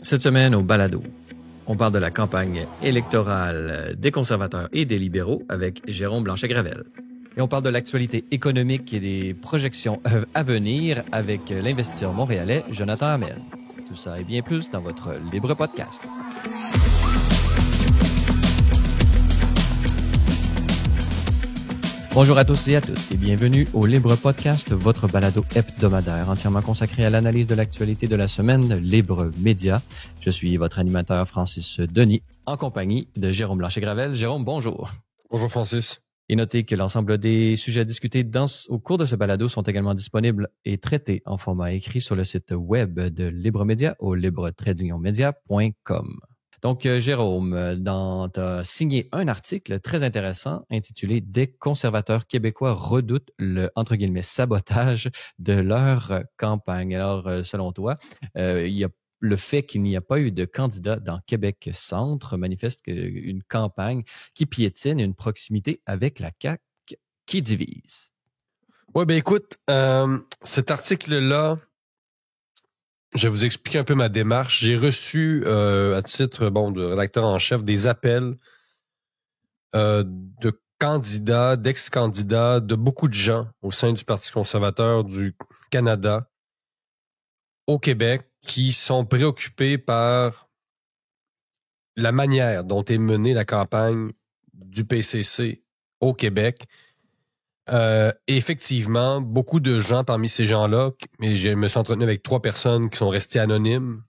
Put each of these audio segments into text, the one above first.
Cette semaine, au balado, on parle de la campagne électorale des conservateurs et des libéraux avec Jérôme Blanchet-Gravel. Et on parle de l'actualité économique et des projections à venir avec l'investisseur montréalais Jonathan Hamel. Tout ça et bien plus dans votre Libre Podcast. Bonjour à tous et à toutes et bienvenue au Libre Podcast, votre balado hebdomadaire entièrement consacré à l'analyse de l'actualité de la semaine Libre Média. Je suis votre animateur Francis Denis en compagnie de Jérôme Blanchet-Gravel. Jérôme, bonjour. Bonjour Francis. Et notez que l'ensemble des sujets discutés au cours de ce balado sont également disponibles et traités en format écrit sur le site web de Libre Média au libre-media.com. Donc, Jérôme, tu as signé un article très intéressant intitulé « Des conservateurs québécois redoutent le, entre guillemets, sabotage de leur campagne ». Alors, selon toi, il y a le fait qu'il n'y a pas eu de candidat dans Québec-Centre manifeste une campagne qui piétine une proximité avec la CAQ qui divise. Oui, ben écoute, cet article-là, je vais vous expliquer un peu ma démarche. J'ai reçu, à titre de rédacteur en chef, des appels de candidats, d'ex-candidats, de beaucoup de gens au sein du Parti conservateur du Canada au Québec qui sont préoccupés par la manière dont est menée la campagne du PCC au Québec. Effectivement, beaucoup de gens parmi ces gens-là, mais je me suis entretenu avec 3 personnes qui sont restées anonymes,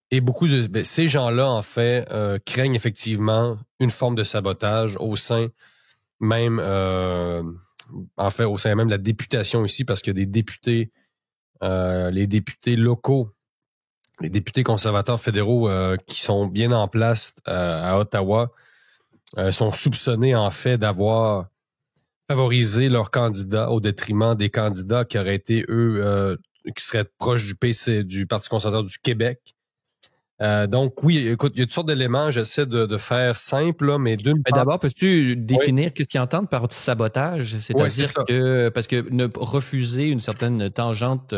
et beaucoup de ces gens-là, en fait, craignent effectivement une forme de sabotage au sein même, au sein même de la députation ici, parce que des députés, les députés locaux, les députés conservateurs fédéraux qui sont bien en place à Ottawa, sont soupçonnés, en fait, d'avoir favoriser leurs candidats au détriment des candidats qui auraient été, eux, qui seraient proches du du Parti conservateur du Québec. Donc, oui, écoute, il y a toutes sortes d'éléments. J'essaie de faire simple, là, mais d'une part... D'abord, peux-tu définir qu'est-ce qu'ils entendent par sabotage? C'est-à-dire que, parce que ne refuser une certaine tangente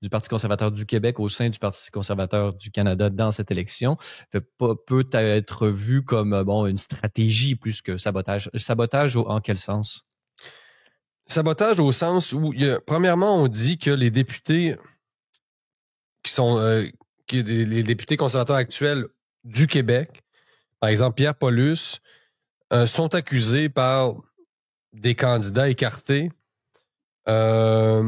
du Parti conservateur du Québec au sein du Parti conservateur du Canada dans cette élection peut être vu comme une stratégie plus que sabotage. Sabotage en quel sens? Sabotage au sens où, premièrement, on dit que les députés qui sont les députés conservateurs actuels du Québec, par exemple Pierre Paulus, sont accusés par des candidats écartés. Ces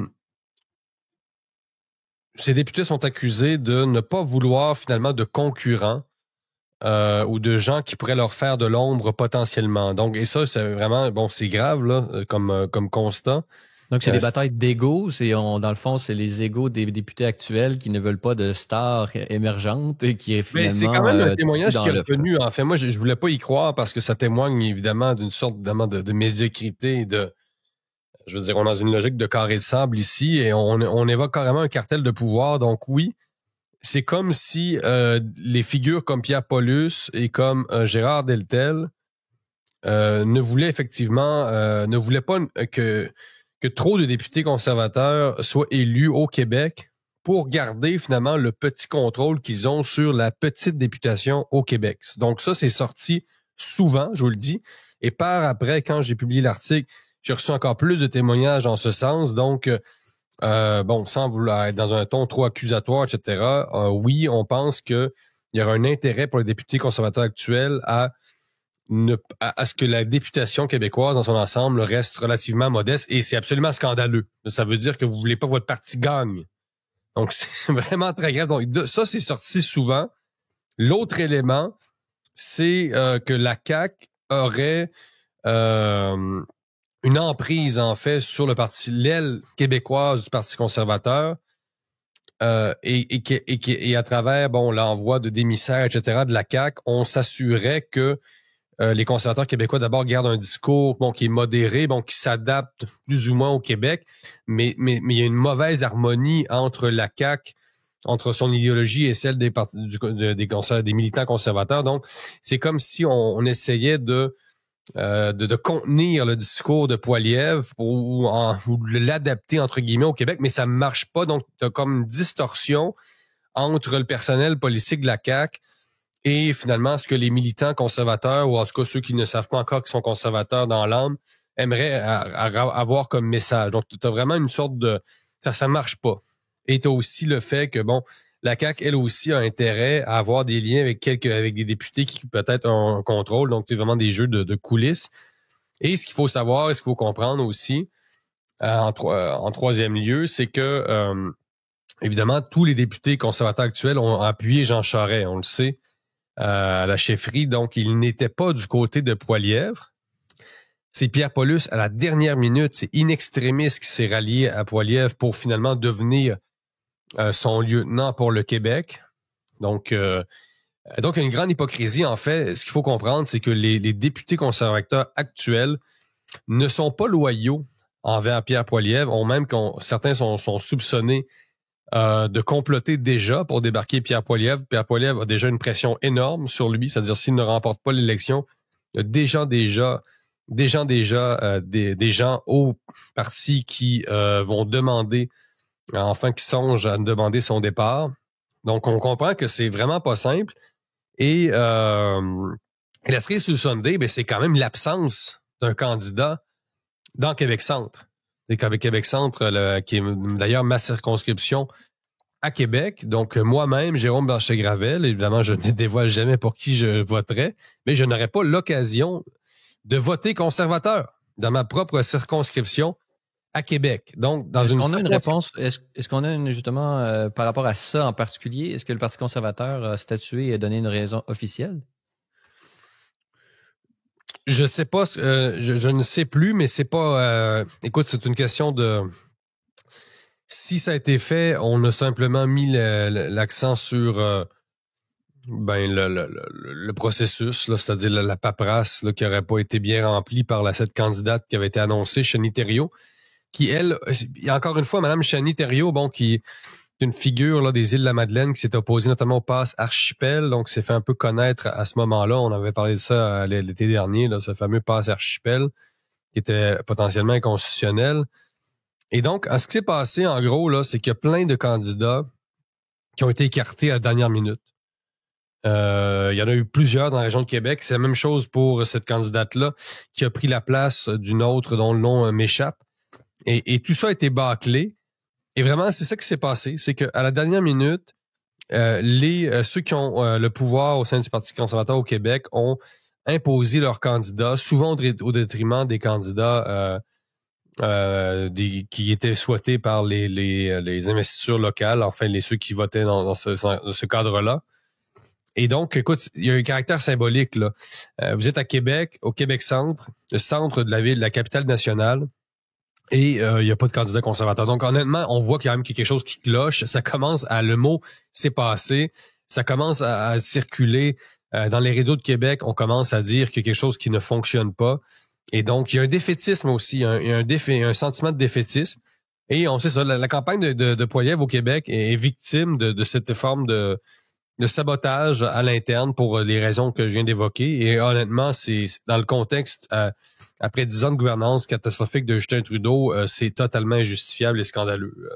députés sont accusés de ne pas vouloir finalement de concurrents ou de gens qui pourraient leur faire de l'ombre potentiellement. Donc, et ça, c'est vraiment, c'est grave là, comme constat. Donc, c'est des batailles d'égos. Dans le fond, c'est les égos des députés actuels qui ne veulent pas de stars émergentes et qui est finalement... Mais c'est quand même un témoignage qui est revenu. En fait, moi, je voulais pas y croire parce que ça témoigne évidemment d'une sorte de médiocrité. Je veux dire, on est dans une logique de carré de sable ici et on évoque carrément un cartel de pouvoir. Donc oui, c'est comme si les figures comme Pierre Paulus et comme Gérard Deltel ne voulaient pas que trop de députés conservateurs soient élus au Québec pour garder finalement le petit contrôle qu'ils ont sur la petite députation au Québec. Donc ça, c'est sorti souvent, je vous le dis. Et par après, quand j'ai publié l'article, j'ai reçu encore plus de témoignages en ce sens. Donc, sans vouloir être dans un ton trop accusatoire, etc., oui, on pense qu'il y aura un intérêt pour les députés conservateurs actuels à ce que la députation québécoise dans son ensemble reste relativement modeste, et c'est absolument scandaleux. Ça veut dire que vous voulez pas que votre parti gagne. Donc, c'est vraiment très grave. Donc, ça, c'est sorti souvent. L'autre élément, c'est que la CAQ aurait une emprise, en fait, sur l'aile québécoise du Parti conservateur, et à travers, l'envoi de démissaires, etc., de la CAQ, on s'assurait que les conservateurs québécois, d'abord, gardent un discours qui est modéré, qui s'adapte plus ou moins au Québec, mais il y a une mauvaise harmonie entre la CAQ, entre son idéologie et celle des militants conservateurs. Donc, c'est comme si on essayait de contenir le discours de Poilievre ou l'adapter, entre guillemets, au Québec, mais ça ne marche pas. Donc, tu as comme une distorsion entre le personnel politique de la CAQ et finalement ce que les militants conservateurs, ou en tout cas ceux qui ne savent pas encore qu'ils sont conservateurs dans l'âme, aimeraient avoir comme message. Donc, tu as vraiment une sorte de... Ça marche pas. Et tu as aussi le fait que, bon, la CAQ, elle aussi, a intérêt à avoir des liens avec des députés qui peut-être ont un contrôle. Donc, c'est vraiment des jeux de coulisses. Et ce qu'il faut savoir et ce qu'il faut comprendre aussi, en troisième lieu, c'est que, évidemment, tous les députés conservateurs actuels ont appuyé Jean Charest, on le sait, à la chefferie. Donc, il n'était pas du côté de Poilievre. C'est Pierre Paulus, à la dernière minute, c'est in extremis qui s'est rallié à Poilievre pour finalement devenir son lieutenant pour le Québec. Donc, il y a une grande hypocrisie. En fait, ce qu'il faut comprendre, c'est que les députés conservateurs actuels ne sont pas loyaux envers Pierre Poilievre, certains sont soupçonnés de comploter déjà pour débarquer Pierre Poilievre. Pierre Poilievre a déjà une pression énorme sur lui, c'est-à-dire s'il ne remporte pas l'élection, il y a des gens au parti qui vont demander, qui songent à demander son départ. Donc, on comprend que c'est vraiment pas simple. Et la cerise sur le sundae, ben, c'est quand même l'absence d'un candidat dans Québec-Centre. C'est Québec-Centre, qui est d'ailleurs ma circonscription à Québec. Donc, moi-même, Jérôme Blanchet-Gravel, évidemment, je ne dévoile jamais pour qui je voterai, mais je n'aurais pas l'occasion de voter conservateur dans ma propre circonscription à Québec. Donc, est-ce qu'on a une réponse? Est-ce qu'on a justement, par rapport à ça en particulier, est-ce que le Parti conservateur a statué et a donné une raison officielle? Je sais pas, je ne sais plus, mais c'est pas... écoute, c'est une question de... Si ça a été fait, on a simplement mis l'accent sur le processus, là, c'est-à-dire la paperasse là, qui n'aurait pas été bien remplie par cette candidate qui avait été annoncée, Chanie Thériault, qui, elle, encore une fois, Mme Chanie Thériault, bon, qui est une figure là, des Îles-de-la-Madeleine qui s'est opposée notamment au pass Archipel, donc s'est fait un peu connaître à ce moment-là. On avait parlé de ça l'été dernier, là, ce fameux pass Archipel, qui était potentiellement inconstitutionnel. Et donc, ce qui s'est passé, en gros, là, c'est qu'il y a plein de candidats qui ont été écartés à la dernière minute. Il y en a eu plusieurs dans la région de Québec. C'est la même chose pour cette candidate-là qui a pris la place d'une autre dont le nom m'échappe. Et tout ça a été bâclé. Et vraiment, c'est ça qui s'est passé. C'est qu'à la dernière minute, ceux qui ont le pouvoir au sein du Parti conservateur au Québec ont imposé leurs candidats, souvent au détriment des candidats qui étaient souhaités par les investitures locales, enfin ceux qui votaient dans ce cadre-là. Et donc, écoute, il y a un caractère symbolique là. Vous êtes à Québec, au Québec-Centre, le centre de la ville, la capitale nationale. Et il n'y a pas de candidat conservateur. Donc, honnêtement, on voit qu'il y a même quelque chose qui cloche. Ça commence le mot s'est passé. Ça commence à circuler dans les réseaux de Québec. On commence à dire qu'il y a quelque chose qui ne fonctionne pas. Et donc, il y a un défaitisme aussi. Il y a un sentiment de défaitisme. Et on sait ça, la campagne de Poilievre au Québec est victime de cette forme de sabotage à l'interne pour les raisons que je viens d'évoquer. Et honnêtement, c'est dans le contexte, après 10 ans de gouvernance catastrophique de Justin Trudeau, c'est totalement injustifiable et scandaleux.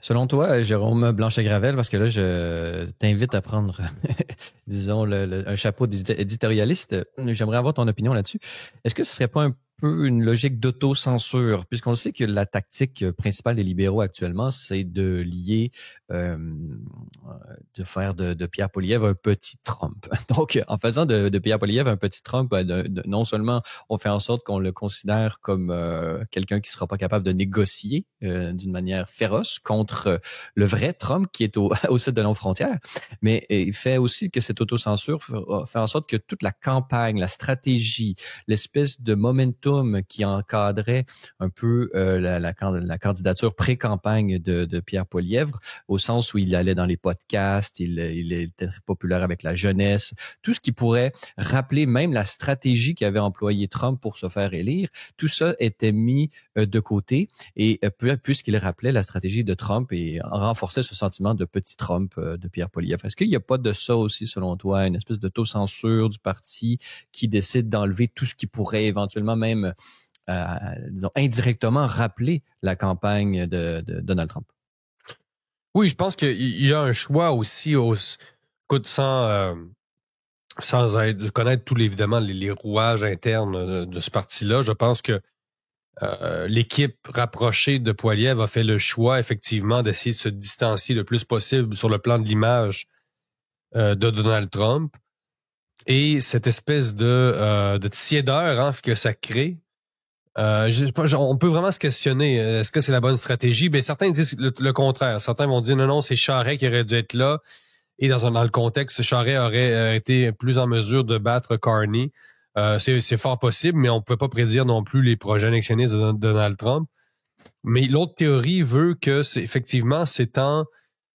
Selon toi, Jérôme Blanchet-Gravel, parce que là, je t'invite à prendre, disons, un chapeau d'éditorialiste, j'aimerais avoir ton opinion là-dessus. Est-ce que ce serait pas un peu une logique d'autocensure, puisqu'on sait que la tactique principale des libéraux actuellement, c'est de lier, de faire de Pierre Poilievre un petit Trump. Donc, en faisant de Pierre Poilievre un petit Trump, non seulement on fait en sorte qu'on le considère comme quelqu'un qui sera pas capable de négocier d'une manière féroce contre le vrai Trump qui est au sud de nos frontières, mais il fait aussi que cette autocensure fait en sorte que toute la campagne, la stratégie, l'espèce de momentum qui encadrait un peu la candidature pré-campagne de Pierre Poilievre, au sens où il allait dans les podcasts, il était très populaire avec la jeunesse, tout ce qui pourrait rappeler même la stratégie qu'avait employée Trump pour se faire élire, tout ça était mis de côté et puisqu'il rappelait la stratégie de Trump et renforçait ce sentiment de petit Trump de Pierre Poilievre. Est-ce qu'il n'y a pas de ça aussi, selon toi, une espèce d'autocensure du parti qui décide d'enlever tout ce qui pourrait éventuellement même disons, indirectement rappeler la campagne de Donald Trump? Oui, je pense qu'il y a un choix aussi sans connaître évidemment les rouages internes de ce parti-là. Je pense que l'équipe rapprochée de Poilievre a fait le choix effectivement d'essayer de se distancier le plus possible sur le plan de l'image de Donald Trump. Et cette espèce de tiédeur que ça crée, on peut vraiment se questionner. Est-ce que c'est la bonne stratégie? Ben certains disent le contraire. Certains vont dire non, c'est Charest qui aurait dû être là. Et dans le contexte, Charest aurait été plus en mesure de battre Carney. C'est fort possible, mais on ne pouvait pas prédire non plus les projets annexionnistes de Donald Trump. Mais l'autre théorie veut que c'est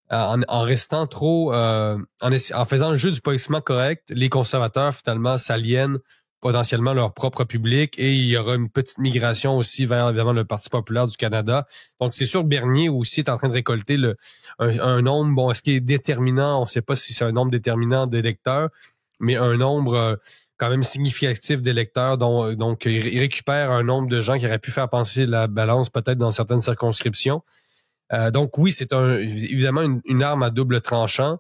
en restant trop, en faisant le jeu du polissement correct, les conservateurs finalement s'aliènent potentiellement leur propre public et il y aura une petite migration aussi vers évidemment le Parti populaire du Canada. Donc c'est sûr que Bernier aussi est en train de récolter un nombre, bon, est-ce qu'il est déterminant? On ne sait pas si c'est un nombre déterminant d'électeurs, mais un nombre quand même significatif d'électeurs. Donc il récupère un nombre de gens qui auraient pu faire pencher la balance peut-être dans certaines circonscriptions. Donc oui, c'est évidemment une arme à double tranchant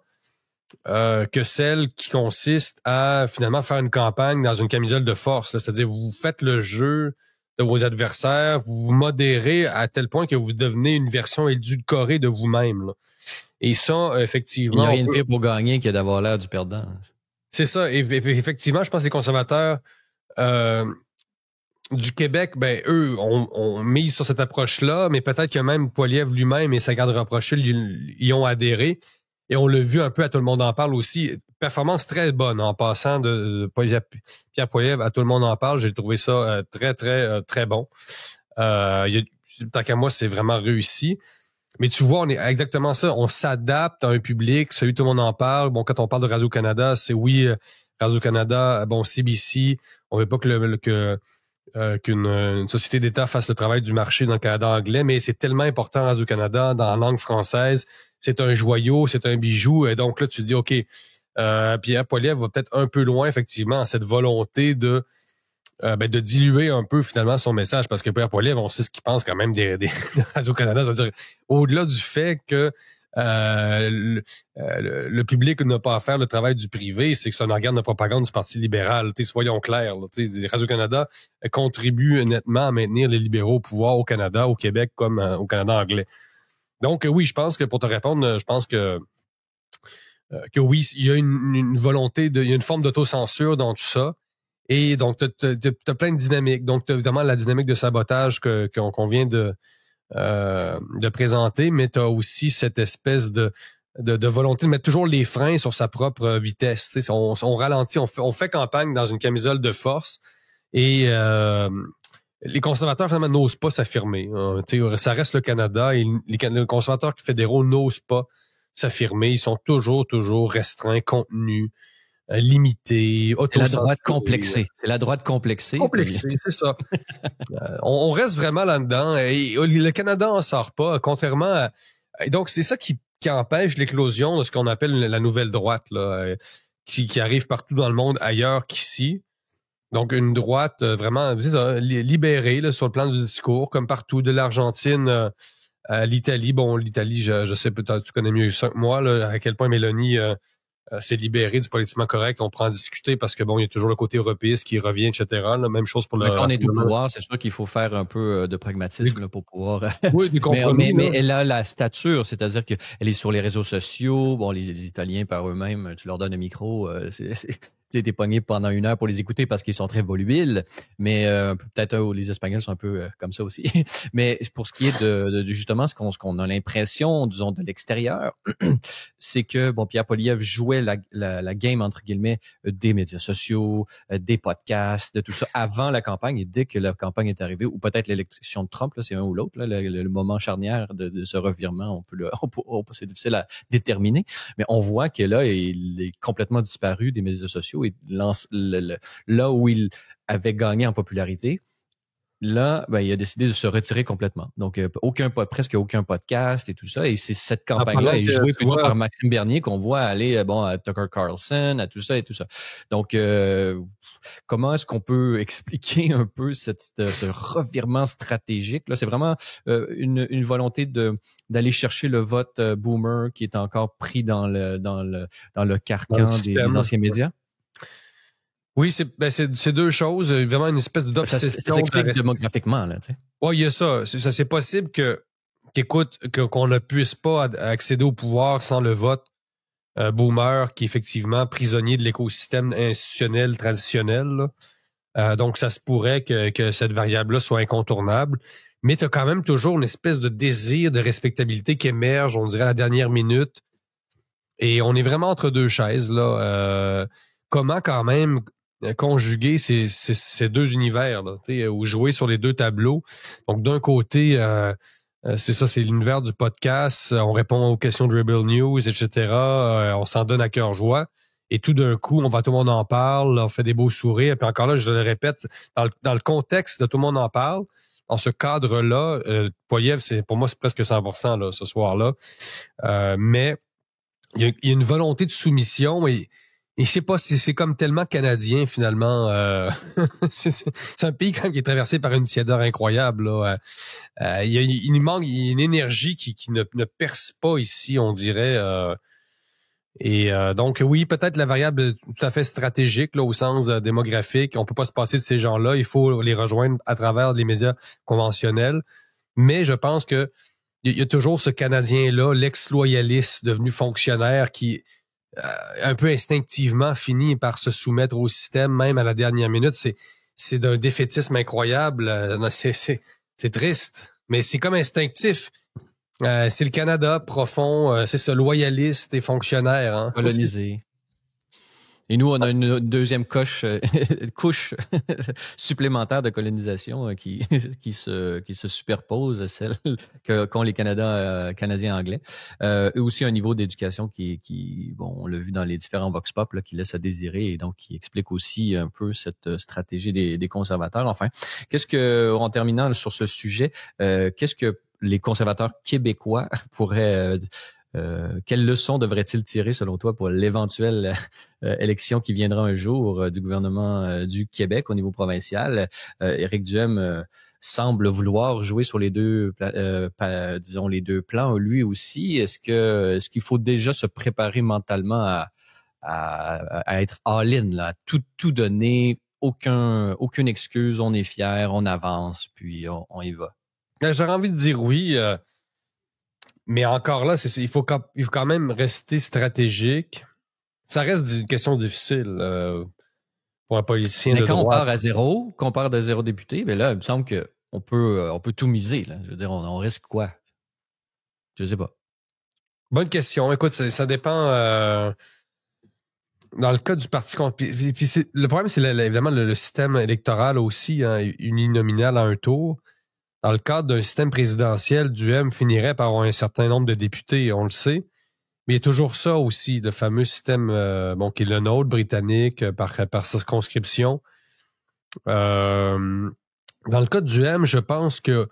que celle qui consiste à finalement faire une campagne dans une camisole de force. Là. C'est-à-dire vous faites le jeu de vos adversaires, vous modérez à tel point que vous devenez une version édulcorée de vous-même. Là. Et ça, effectivement... Il n'y a rien de pire pour gagner que d'avoir l'air du perdant. C'est ça. Et effectivement, je pense que les conservateurs... du Québec, ben eux, on mise sur cette approche-là, mais peut-être que même Poilievre lui-même et sa garde rapprochée y ont adhéré. Et on l'a vu un peu, à tout le monde en parle aussi. Performance très bonne en passant de Pierre Poilievre à tout le monde en parle. J'ai trouvé ça très, très, très bon. Tant qu'à moi, c'est vraiment réussi. Mais tu vois, on est exactement ça. On s'adapte à un public, celui tout le monde en parle. Bon, quand on parle de Radio-Canada, c'est oui, Radio-Canada, bon, CBC. On veut pas qu'une société d'État fasse le travail du marché dans le Canada anglais, mais c'est tellement important Radio-Canada dans la langue française. C'est un joyau, c'est un bijou. Et donc là, tu te dis, OK, Pierre Poilievre va peut-être un peu loin, effectivement, à cette volonté de diluer un peu finalement son message, parce que Pierre Poilievre, on sait ce qu'il pense quand même de Radio-Canada. C'est-à-dire, au-delà du fait que le public n'a pas à faire le travail du privé, c'est que c'est un organe de propagande du Parti libéral. Soyons clairs. Radio-Canada contribue nettement à maintenir les libéraux au pouvoir au Canada, au Québec comme au Canada anglais. Donc oui, je pense que pour te répondre, je pense que oui, il y a une volonté, il y a une forme d'autocensure dans tout ça. Et donc, t'as plein de dynamiques. Donc, t'as évidemment la dynamique de sabotage qu'on vient de présenter, mais tu as aussi cette espèce de volonté de mettre toujours les freins sur sa propre vitesse. On ralentit, on fait campagne dans une camisole de force et les conservateurs finalement n'osent pas s'affirmer. Ça reste le Canada et les conservateurs fédéraux n'osent pas s'affirmer. Ils sont toujours restreints, contenus, limités, c'est la droite complexée. C'est la droite complexée. Complexée, c'est ça. On reste vraiment là-dedans. Et le Canada en sort pas, contrairement à... Et donc, c'est ça qui empêche l'éclosion de ce qu'on appelle la nouvelle droite, là, qui arrive partout dans le monde ailleurs qu'ici. Donc, une droite vraiment libérée là, sur le plan du discours, comme partout, de l'Argentine à l'Italie. Bon, l'Italie, je sais peut-être, tu connais mieux ça que moi, là, à quel point Mélanie s'est libérée du politiquement correct. On prend en discuter parce que bon, il y a toujours le côté européiste qui revient, etc. Là, même chose pour le... Quand on est au pouvoir, c'est sûr qu'il faut faire un peu de pragmatisme là, pour pouvoir... Oui, des compromis. mais elle a la stature, c'est-à-dire qu'elle est sur les réseaux sociaux. Bon, les Italiens par eux-mêmes, tu leur donnes un micro, t'es pogné pendant 1 heure pour les écouter parce qu'ils sont très volubiles, mais peut-être les Espagnols sont un peu comme ça aussi. Mais pour ce qui est de justement ce qu'on a l'impression, disons, de l'extérieur, c'est que bon, Pierre Poilievre jouait la game, entre guillemets, des médias sociaux, des podcasts, de tout ça avant la campagne, et dès que la campagne est arrivée, ou peut-être l'élection de Trump, là, c'est un ou l'autre, là, le moment charnière de ce revirement, c'est difficile à déterminer, mais on voit que là, il est complètement disparu des médias sociaux et là où il avait gagné en popularité, là, il a décidé de se retirer complètement. Donc, presque aucun podcast et tout ça. Et c'est cette campagne-là est jouée plutôt par Maxime Bernier qu'on voit aller à Tucker Carlson, à tout ça et tout ça. Donc, comment est-ce qu'on peut expliquer un peu ce revirement stratégique? Là, c'est vraiment une volonté d'aller chercher le vote boomer qui est encore pris dans le carcan des anciens médias. Oui, c'est deux choses. Évidemment, une espèce d'obsession. Ça s'explique démographiquement, là, tu sais. Oui, il y a ça. C'est possible qu'on ne puisse pas accéder au pouvoir sans le vote boomer qui est effectivement prisonnier de l'écosystème institutionnel traditionnel. Donc, ça se pourrait que cette variable-là soit incontournable. Mais tu as quand même toujours une espèce de désir de respectabilité qui émerge, on dirait, à la dernière minute. Et on est vraiment entre deux chaises, là. Comment quand même conjuguer ces deux univers, là, ou jouer sur les deux tableaux. Donc, d'un côté, c'est l'univers du podcast, on répond aux questions de Rebel News, etc. On s'en donne à cœur joie. Et tout d'un coup, tout le monde en parle, on fait des beaux sourires. Puis encore là, je le répète, dans le contexte de tout le monde en parle, dans ce cadre-là, Poilievre, pour moi, c'est presque 100% là, ce soir-là. Mais il y a une volonté de soumission et je sais pas si c'est comme tellement canadien finalement. C'est un pays quand même qui est traversé par une tiédeur incroyable. Là. Il manque une énergie qui ne perce pas ici, on dirait. Donc oui, peut-être la variable tout à fait stratégique là, au sens démographique. On peut pas se passer de ces gens-là. Il faut les rejoindre à travers les médias conventionnels. Mais je pense que il y a toujours ce Canadien-là, l'ex-loyaliste devenu fonctionnaire qui un peu instinctivement finit par se soumettre au système, même à la dernière minute. C'est d'un défaitisme incroyable. C'est triste, mais c'est comme instinctif. C'est le Canada profond, c'est ce loyaliste et fonctionnaire. Hein? Colonisé. Et nous, on a une deuxième couche supplémentaire de colonisation qui se superpose à celle qu'ont les Canadiens anglais. Eux aussi un niveau d'éducation qui on l'a vu dans les différents vox pop là, qui laisse à désirer et donc qui explique aussi un peu cette stratégie des conservateurs. Enfin, en terminant sur ce sujet, qu'est-ce que les conservateurs québécois pourraient quelles leçons devrait-il tirer, selon toi, pour l'éventuelle élection qui viendra un jour du gouvernement du Québec au niveau provincial? Éric Duhem semble vouloir jouer sur les deux, les deux plans, lui aussi. Est-ce qu'il faut déjà se préparer mentalement à être all-in, là, à tout donner, aucune excuse, on est fier, on avance, puis on y va? J'aurais envie de dire oui. Mais encore là, il faut quand même rester stratégique. Ça reste une question difficile pour un politicien de droite. Mais quand on part de zéro député, ben là, il me semble qu'on peut tout miser. Là. Je veux dire, on risque quoi? Je sais pas. Bonne question. Écoute, ça dépend. Dans le cas du parti le problème, c'est évidemment le système électoral aussi, hein, uninominal à un tour. Dans le cadre d'un système présidentiel, Duhem finirait par avoir un certain nombre de députés, on le sait. Mais il y a toujours ça aussi, le fameux système qui est le nôtre britannique par circonscription. Dans le cas de Duhem, je pense que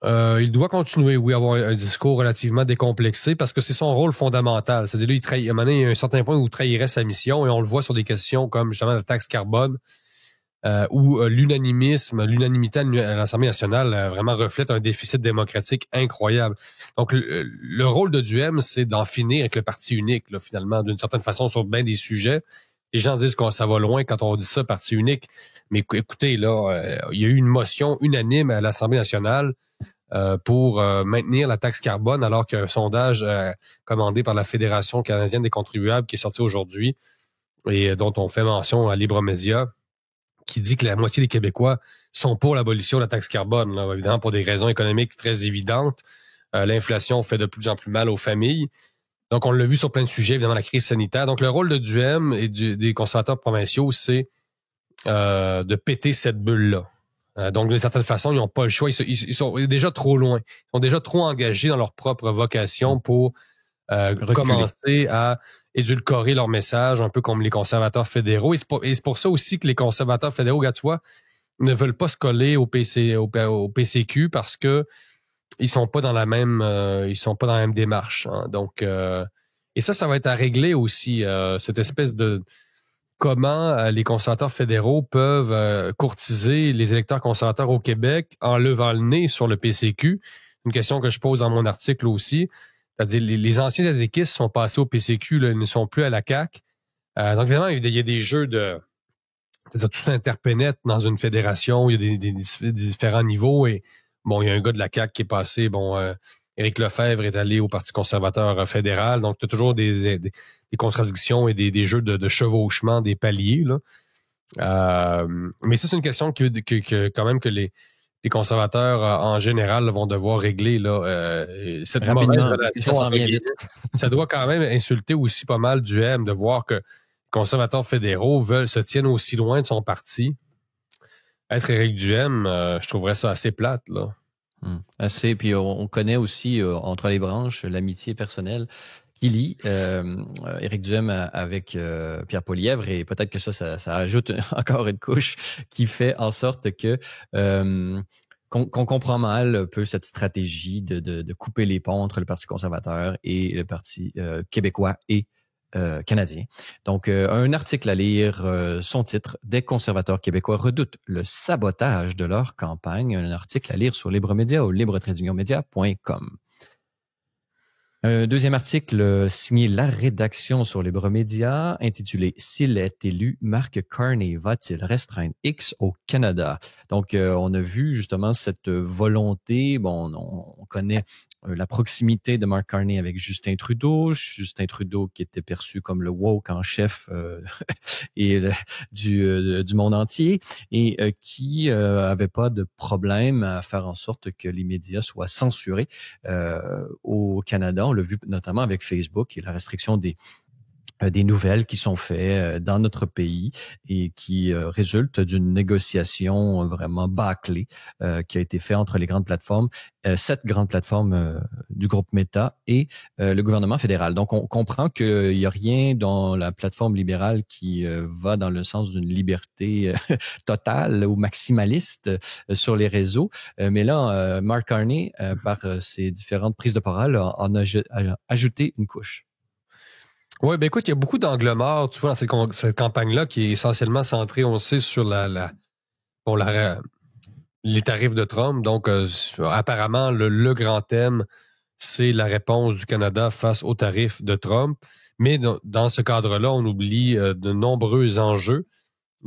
il doit continuer, oui, à avoir un discours relativement décomplexé parce que c'est son rôle fondamental. C'est-à-dire, là, il y a un certain point où il trahirait sa mission et on le voit sur des questions comme justement la taxe carbone. Où l'unanimité à l'Assemblée nationale vraiment reflète un déficit démocratique incroyable. Donc, le rôle de Duhem, c'est d'en finir avec le parti unique, là, finalement, d'une certaine façon, sur bien des sujets. Les gens disent que ça va loin quand on dit ça, parti unique. Mais écoutez, là, il y a eu une motion unanime à l'Assemblée nationale pour maintenir la taxe carbone, alors qu'un sondage commandé par la Fédération canadienne des contribuables qui est sorti aujourd'hui et dont on fait mention à Libre Média, qui dit que la moitié des Québécois sont pour l'abolition de la taxe carbone, là, évidemment pour des raisons économiques très évidentes. L'inflation fait de plus en plus mal aux familles. Donc, on l'a vu sur plein de sujets, évidemment, la crise sanitaire. Donc, le rôle de Duhem et des conservateurs provinciaux, c'est de péter cette bulle-là. Donc, d'une certaine façon, ils n'ont pas le choix. Ils sont déjà trop loin. Ils sont déjà trop engagés dans leur propre vocation pour commencer à édulcorer leur message, un peu comme les conservateurs fédéraux. Et c'est pour ça aussi que les conservateurs fédéraux, regarde, tu vois, ne veulent pas se coller au PCQ parce que ils sont pas dans la même démarche. Hein. Donc, et ça va être à régler aussi, cette espèce de comment les conservateurs fédéraux peuvent courtiser les électeurs conservateurs au Québec en levant le nez sur le PCQ. Une question que je pose dans mon article aussi. C'est-à-dire, les anciens adéquistes sont passés au PCQ, là, ils ne sont plus à la CAQ. Donc, évidemment, il y a des jeux c'est-à-dire, tout s'interpénètre dans une fédération, il y a des différents niveaux et bon, il y a un gars de la CAQ qui est passé, Éric Lefebvre est allé au Parti conservateur fédéral, donc tu as toujours des contradictions et des jeux de chevauchement, des paliers, là. Mais ça, c'est une question que quand même que les conservateurs en général vont devoir régler, là. Cette mauvaise relation, ça doit quand même insulter aussi pas mal du M de voir que conservateurs fédéraux se tiennent aussi loin de son parti. Être Éric Duhem, je trouverais ça assez plate, là. Assez. Puis on connaît aussi, entre les branches, l'amitié personnelle qui lie Éric Duhem avec Pierre Poilievre, et peut-être que ça ajoute encore une couche qui fait en sorte que qu'on comprend mal un peu cette stratégie de couper les ponts entre le Parti conservateur et le Parti québécois et canadien. Donc, un article à lire, son titre, « Des conservateurs québécois redoutent le sabotage de leur campagne ». Un article à lire sur Libre Média ou libre-media.com. Un deuxième article signé La Rédaction sur Libre Média, intitulé « S'il est élu, Mark Carney va-t-il restreindre X au Canada ?» Donc, on a vu justement cette volonté, on connaît la proximité de Mark Carney avec Justin Trudeau qui était perçu comme le woke en chef et du monde entier, et qui avait pas de problème à faire en sorte que les médias soient censurés au Canada. On l'a vu notamment avec Facebook et la restriction des nouvelles qui sont faites dans notre pays et qui résultent d'une négociation vraiment bâclée qui a été faite entre les grandes plateformes, 7 grandes plateformes du groupe Meta et le gouvernement fédéral. Donc, on comprend qu'il n'y a rien dans la plateforme libérale qui va dans le sens d'une liberté totale ou maximaliste sur les réseaux. Mais là, Mark Carney, par ses différentes prises de parole, en a ajouté une couche. Oui, ben écoute, il y a beaucoup d'angles morts, tu vois, dans cette campagne-là qui est essentiellement centrée, on sait, sur les tarifs de Trump. Donc, apparemment, le grand thème, c'est la réponse du Canada face aux tarifs de Trump. Mais dans ce cadre-là, on oublie de nombreux enjeux,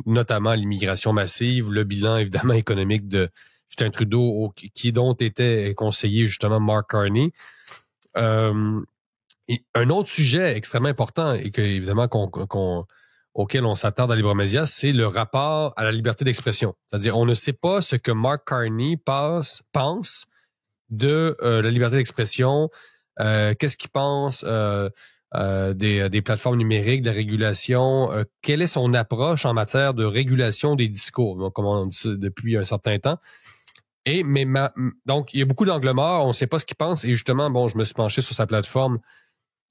notamment l'immigration massive, le bilan, évidemment, économique de Justin Trudeau, dont était conseiller, justement, Mark Carney. Et un autre sujet extrêmement important et que évidemment auquel on s'attarde à Libre Média, c'est le rapport à la liberté d'expression. C'est-à-dire, on ne sait pas ce que Mark Carney pense de la liberté d'expression, qu'est-ce qu'il pense des plateformes numériques, de la régulation, quelle est son approche en matière de régulation des discours, donc, comme on dit ça depuis un certain temps. Donc, il y a beaucoup d'angles morts, on ne sait pas ce qu'il pense, et justement, je me suis penché sur sa plateforme.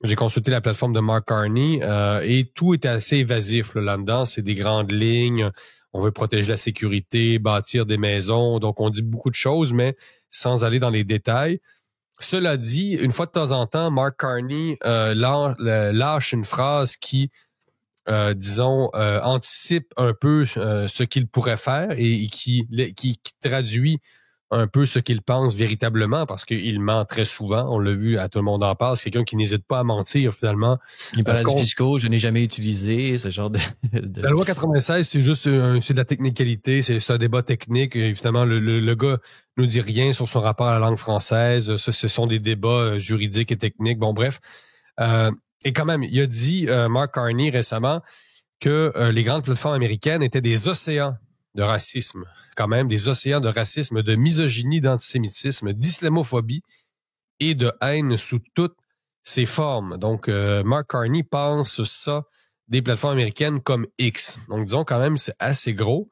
J'ai consulté la plateforme de Mark Carney et tout est assez évasif là-dedans. C'est des grandes lignes. On veut protéger la sécurité, bâtir des maisons. Donc, on dit beaucoup de choses, mais sans aller dans les détails. Cela dit, une fois de temps en temps, Mark Carney lâche une phrase qui, anticipe un peu ce qu'il pourrait faire et qui traduit un peu ce qu'il pense véritablement, parce qu'il ment très souvent. On l'a vu, à Tout le monde en parle. C'est quelqu'un qui n'hésite pas à mentir, finalement. Les paradis fiscaux, je n'ai jamais utilisé ce genre de... La loi 96, c'est juste c'est de la technicalité, c'est un débat technique. Évidemment, le gars nous dit rien sur son rapport à la langue française. Ça, ce sont des débats juridiques et techniques. Bon, bref. Et quand même, il a dit, Mark Carney, récemment, que les grandes plateformes américaines étaient des océans de racisme, quand même, des océans de racisme, de misogynie, d'antisémitisme, d'islamophobie et de haine sous toutes ses formes. Donc, Mark Carney pense ça des plateformes américaines comme X. Donc, disons quand même, c'est assez gros.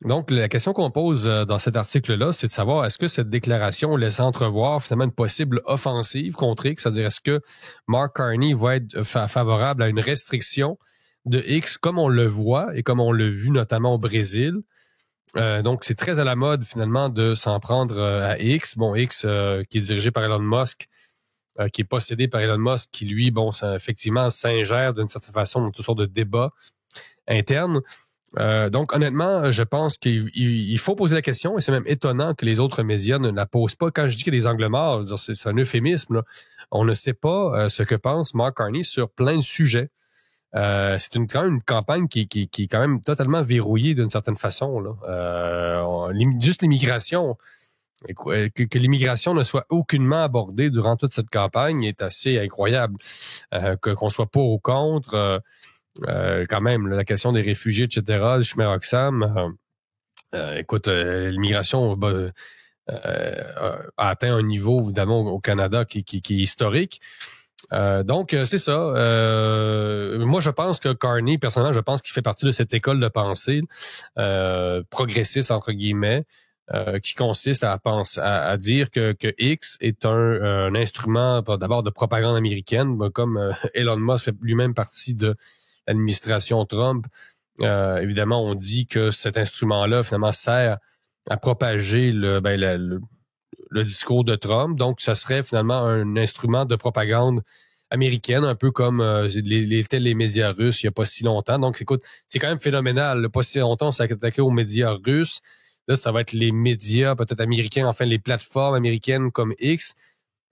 Donc, la question qu'on pose dans cet article-là, c'est de savoir, est-ce que cette déclaration laisse entrevoir finalement une possible offensive contre X? C'est-à-dire, est-ce que Mark Carney va être favorable à une restriction de X, comme on le voit et comme on l'a vu notamment au Brésil, Donc, c'est très à la mode, finalement, de s'en prendre à X. Bon, X, qui est dirigé par Elon Musk, qui est possédé par Elon Musk, qui, lui, bon, ça, effectivement, s'ingère d'une certaine façon dans toutes sortes de débats internes. Donc, honnêtement, je pense qu'il faut poser la question, et c'est même étonnant que les autres médias ne la posent pas. Quand je dis qu'il y a des angles morts, c'est un euphémisme, là. On ne sait pas ce que pense Mark Carney sur plein de sujets. C'est quand même une campagne qui est quand même totalement verrouillée d'une certaine façon, là. Juste l'immigration, que l'immigration ne soit aucunement abordée durant toute cette campagne est assez incroyable. Qu'on soit pour ou contre, quand même, la question des réfugiés, etc., le chemin Roxham, écoute, l'immigration a atteint un niveau, évidemment, au Canada qui est historique. Donc, c'est ça. Moi, je pense que Carney, personnellement, je pense qu'il fait partie de cette école de pensée progressiste, entre guillemets, qui consiste à dire que X est un instrument, d'abord, de propagande américaine, comme Elon Musk fait lui-même partie de l'administration Trump. Évidemment, on dit que cet instrument-là, finalement, sert à propager le discours de Trump. Donc, ça serait finalement un instrument de propagande américaine, un peu comme les médias russes il n'y a pas si longtemps. Donc, écoute, c'est quand même phénoménal. Pas si longtemps, on s'est attaqué aux médias russes. Là, ça va être les médias peut-être américains, enfin les plateformes américaines comme X.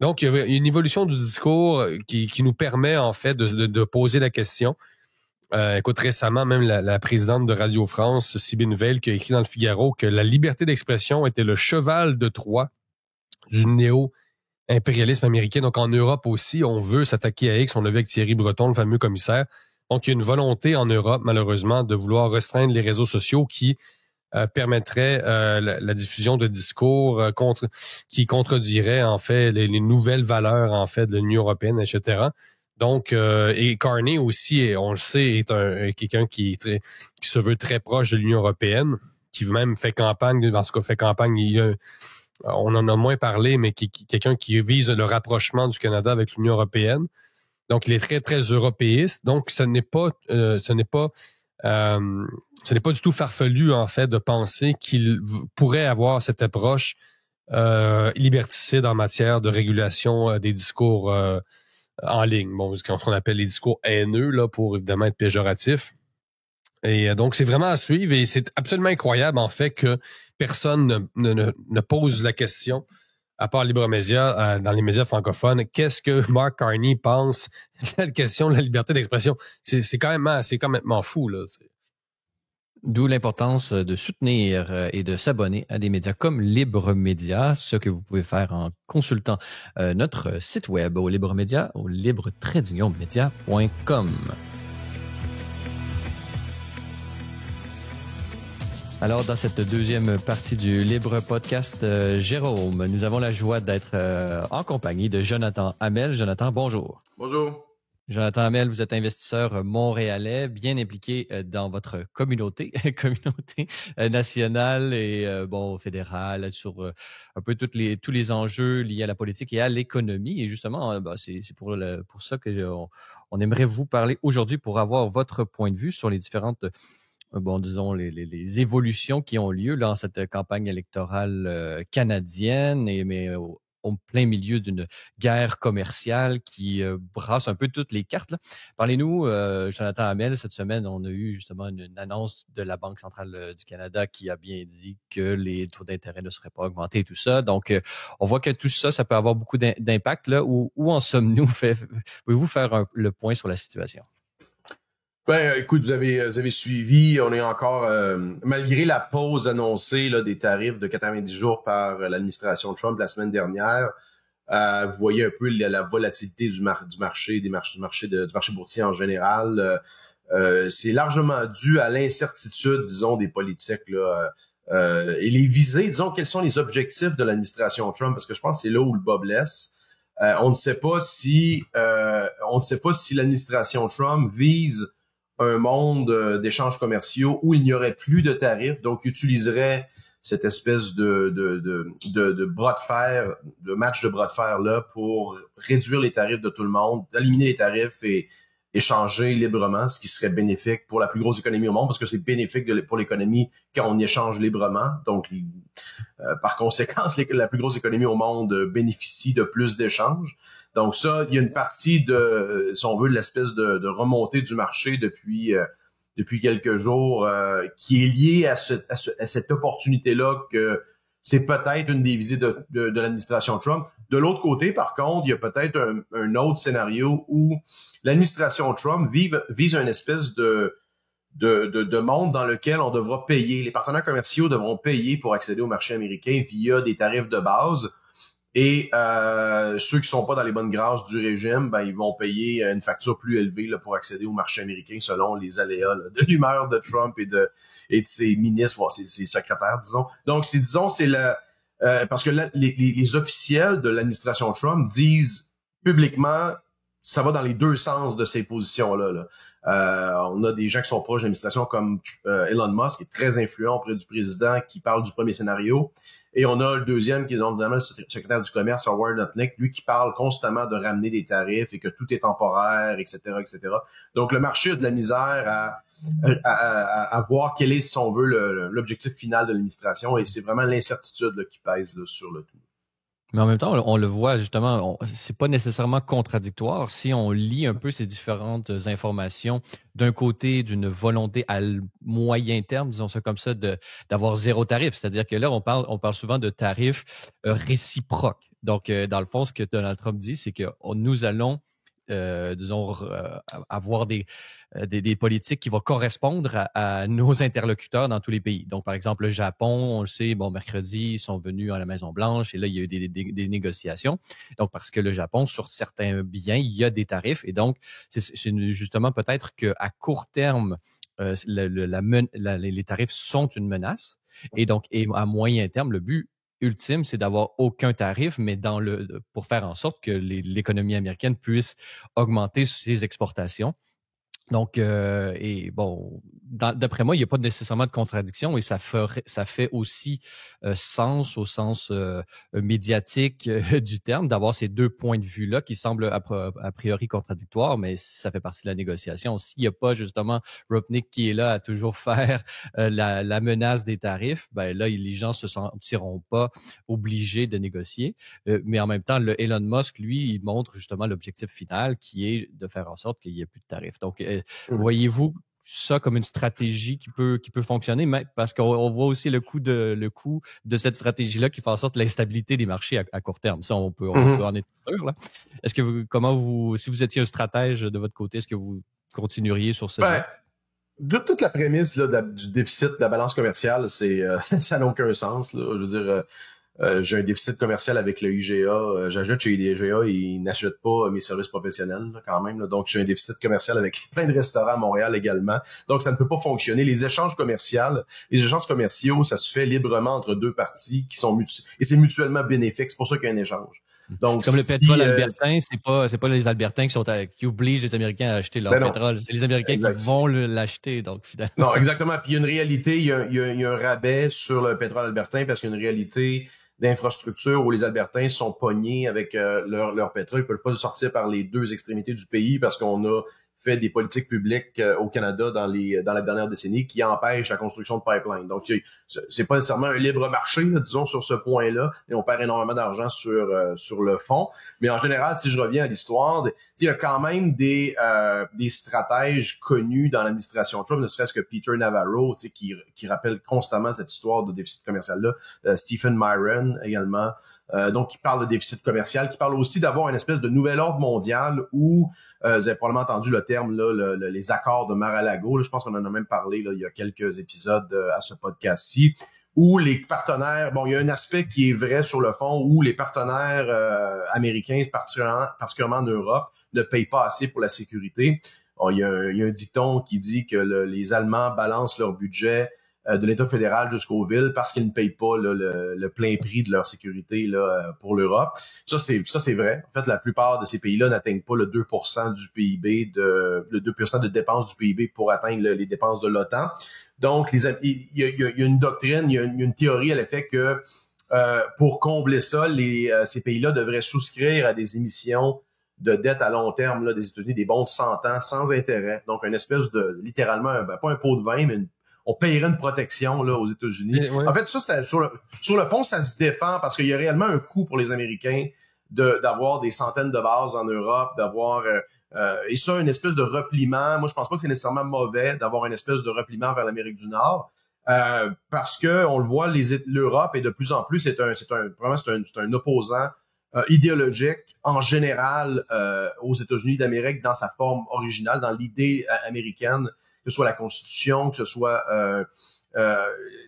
Donc, il y a une évolution du discours qui nous permet en fait de poser la question. Écoute, récemment, même la présidente de Radio France, Sybille Veil, qui a écrit dans le Figaro que la liberté d'expression était le cheval de Troie du néo-impérialisme américain. Donc, en Europe aussi, on veut s'attaquer à X. On l'a vu avec Thierry Breton, le fameux commissaire. Donc, il y a une volonté en Europe, malheureusement, de vouloir restreindre les réseaux sociaux qui permettrait la diffusion de discours qui contredirait, en fait, les nouvelles valeurs, en fait, de l'Union européenne, etc. Donc, et Carney aussi, on le sait, est quelqu'un qui se veut très proche de l'Union européenne, qui même fait campagne, en tout cas fait campagne, on en a moins parlé, mais quelqu'un qui vise le rapprochement du Canada avec l'Union européenne. Donc, il est très, très européiste. Donc, ce n'est pas du tout farfelu, en fait, de penser qu'il pourrait avoir cette approche liberticide en matière de régulation des discours en ligne. Bon, ce qu'on appelle les discours haineux, là, pour évidemment être péjoratif. Et donc, c'est vraiment à suivre et c'est absolument incroyable, en fait, que personne ne pose la question, à part Libre Média, dans les médias francophones, qu'est-ce que Mark Carney pense de la question de la liberté d'expression? C'est complètement fou, là. D'où l'importance de soutenir et de s'abonner à des médias comme Libre Média, ce que vous pouvez faire en consultant notre site web au Libre Média, au libre-media.com. Alors, dans cette deuxième partie du Libre Podcast, Jérôme, nous avons la joie d'être en compagnie de Jonathan Hamel. Jonathan, bonjour. Bonjour. Jonathan Hamel, vous êtes investisseur montréalais, bien impliqué dans votre communauté nationale et fédérale sur un peu tous les enjeux liés à la politique et à l'économie. Et justement, c'est pour ça que on aimerait vous parler aujourd'hui pour avoir votre point de vue sur les différentes les évolutions qui ont lieu dans cette campagne électorale canadienne, mais au plein milieu d'une guerre commerciale qui brasse un peu toutes les cartes, là. Parlez-nous, Jonathan Hamel, cette semaine, on a eu justement une annonce de la Banque centrale du Canada qui a bien dit que les taux d'intérêt ne seraient pas augmentés et tout ça. Donc, on voit que tout ça, ça peut avoir beaucoup d'impact, là. Où en sommes-nous? Pouvez-vous faire le point sur la situation? Ben, écoute, vous avez suivi, on est encore, malgré la pause annoncée là, des tarifs de 90 jours par l'administration Trump la semaine dernière, vous voyez un peu la volatilité du marché boursier en général. C'est largement dû à l'incertitude, disons, des politiques là, et les visées, disons, quels sont les objectifs de l'administration Trump, parce que je pense que c'est là où le bas blesse. On ne sait pas si l'administration Trump vise un monde d'échanges commerciaux où il n'y aurait plus de tarifs, donc utiliserait cette espèce de bras de fer, de match de bras de fer là pour réduire les tarifs de tout le monde, éliminer les tarifs et échanger librement, ce qui serait bénéfique pour la plus grosse économie au monde, parce que c'est bénéfique pour l'économie quand on échange librement. Donc, par conséquent, la plus grosse économie au monde bénéficie de plus d'échanges. Donc ça, il y a une partie de, si on veut, de l'espèce de remontée du marché depuis quelques jours qui est liée à cette opportunité-là que c'est peut-être une des visites de l'administration Trump. De l'autre côté, par contre, il y a peut-être un autre scénario où l'administration Trump vise une espèce de monde dans lequel on devra payer. Les partenaires commerciaux devront payer pour accéder au marché américain via des tarifs de base. Et ceux qui sont pas dans les bonnes grâces du régime, ben ils vont payer une facture plus élevée là, pour accéder au marché américain selon les aléas là, de l'humeur de Trump et de ses ministres, voire ses secrétaires, disons. Donc, c'est parce que les officiels de l'administration Trump disent publiquement ça va dans les deux sens de ces positions-là. Là. On a des gens qui sont proches de l'administration comme Elon Musk, qui est très influent auprès du président, qui parle du premier scénario. Et on a le deuxième, qui est donc évidemment le secrétaire du commerce, Howard Lutnick, lui qui parle constamment de ramener des tarifs et que tout est temporaire, etc., etc. Donc, le marché a de la misère à voir quel est, si on veut, l'objectif final de l'administration. Et c'est vraiment l'incertitude là, qui pèse là, sur le tout. Mais en même temps, on le voit justement, c'est pas nécessairement contradictoire si on lit un peu ces différentes informations d'un côté d'une volonté à moyen terme, disons ça comme ça, d'avoir zéro tarif. C'est-à-dire que là, on parle souvent de tarifs réciproques. Donc, dans le fond, ce que Donald Trump dit, c'est que nous allons avoir des politiques qui vont correspondre à nos interlocuteurs dans tous les pays. Donc, par exemple, le Japon, on le sait, mercredi, ils sont venus à la Maison-Blanche et là, il y a eu des négociations. Donc, parce que le Japon, sur certains biens, il y a des tarifs et donc, c'est justement peut-être qu'à court terme, les tarifs sont une menace et donc, à moyen terme, le but ultime, c'est d'avoir aucun tarif, mais pour faire en sorte que l'économie américaine puisse augmenter ses exportations. Donc, d'après moi, il n'y a pas nécessairement de contradiction et ça fait aussi sens au sens médiatique du terme d'avoir ces deux points de vue-là qui semblent a priori contradictoires, mais ça fait partie de la négociation. S'il n'y a pas justement Rupnick qui est là à toujours faire la menace des tarifs, ben là, les gens se sentiront pas obligés de négocier. Mais en même temps, Elon Musk, lui, il montre justement l'objectif final qui est de faire en sorte qu'il n'y ait plus de tarifs. Donc, voyez-vous ça comme une stratégie qui peut fonctionner, mais parce qu'on voit aussi le coût de cette stratégie-là qui fait en sorte l'instabilité des marchés à court terme. Ça, on peut en être sûr. Là. Est-ce que si vous étiez un stratège de votre côté, est-ce que vous continueriez sur ce toute la prémisse là, du déficit de la balance commerciale, ça n'a aucun sens. Là. Je veux dire, j'ai un déficit commercial avec le IGA. J'achète chez IGA et ils n'achètent pas mes services professionnels là, quand même. Là. Donc, j'ai un déficit commercial avec plein de restaurants à Montréal également. Donc, ça ne peut pas fonctionner. Les échanges commerciaux, ça se fait librement entre deux parties qui sont et c'est mutuellement bénéfique. C'est pour ça qu'il y a un échange. Donc, comme le pétrole albertain, c'est pas les Albertains qui obligent les Américains à acheter leur pétrole. C'est les Américains qui vont l'acheter. Donc, finalement. Non, exactement. Puis il y a une réalité, il y a un rabais sur le pétrole albertain parce qu'il y a une réalité d'infrastructures où les Albertains sont pognés avec leur pétrole. Ils peuvent pas sortir par les deux extrémités du pays parce qu'on a fait des politiques publiques au Canada dans la dernière décennie qui empêchent la construction de pipelines. Donc, c'est pas nécessairement un libre marché, là, disons, sur ce point-là, et on perd énormément d'argent sur le fond. Mais en général, si je reviens à l'histoire, il y a quand même des stratèges connus dans l'administration Trump, ne serait-ce que Peter Navarro, qui rappelle constamment cette histoire de déficit commercial-là, Stephen Myron également, donc qui parle de déficit commercial, qui parle aussi d'avoir une espèce de nouvel ordre mondial où, vous avez probablement entendu le terme, là, les accords de Mar-a-Lago, là, je pense qu'on en a même parlé là, il y a quelques épisodes à ce podcast-ci, où les partenaires, il y a un aspect qui est vrai sur le fond, où les partenaires américains, particulièrement en Europe, ne payent pas assez pour la sécurité. Il y a un dicton qui dit que les Allemands balancent leur budget de l'État fédéral jusqu'aux villes parce qu'ils ne payent pas là, le plein prix de leur sécurité là, pour l'Europe. Ça, c'est vrai. En fait, la plupart de ces pays-là n'atteignent pas le 2% du PIB, le 2% de dépenses du PIB pour atteindre les dépenses de l'OTAN. Donc, il y a une doctrine, il y a une théorie à l'effet que pour combler ça, ces pays-là devraient souscrire à des émissions dette à long terme là, des États-Unis, des bons de 100 ans sans intérêt. Donc, une espèce de, littéralement, pas un pot de vin, mais on payerait une protection là aux États-Unis. En fait, ça sur le fond, ça se défend parce qu'il y a réellement un coût pour les Américains d'avoir des centaines de bases en Europe, d'avoir et ça, une espèce de repliement. Moi, je pense pas que c'est nécessairement mauvais d'avoir une espèce de repliement vers l'Amérique du Nord. Parce que on le voit, l'Europe est de plus en plus, c'est un opposant idéologique en général aux États-Unis d'Amérique dans sa forme originale, dans l'idée américaine, que ce soit la Constitution, que ce soit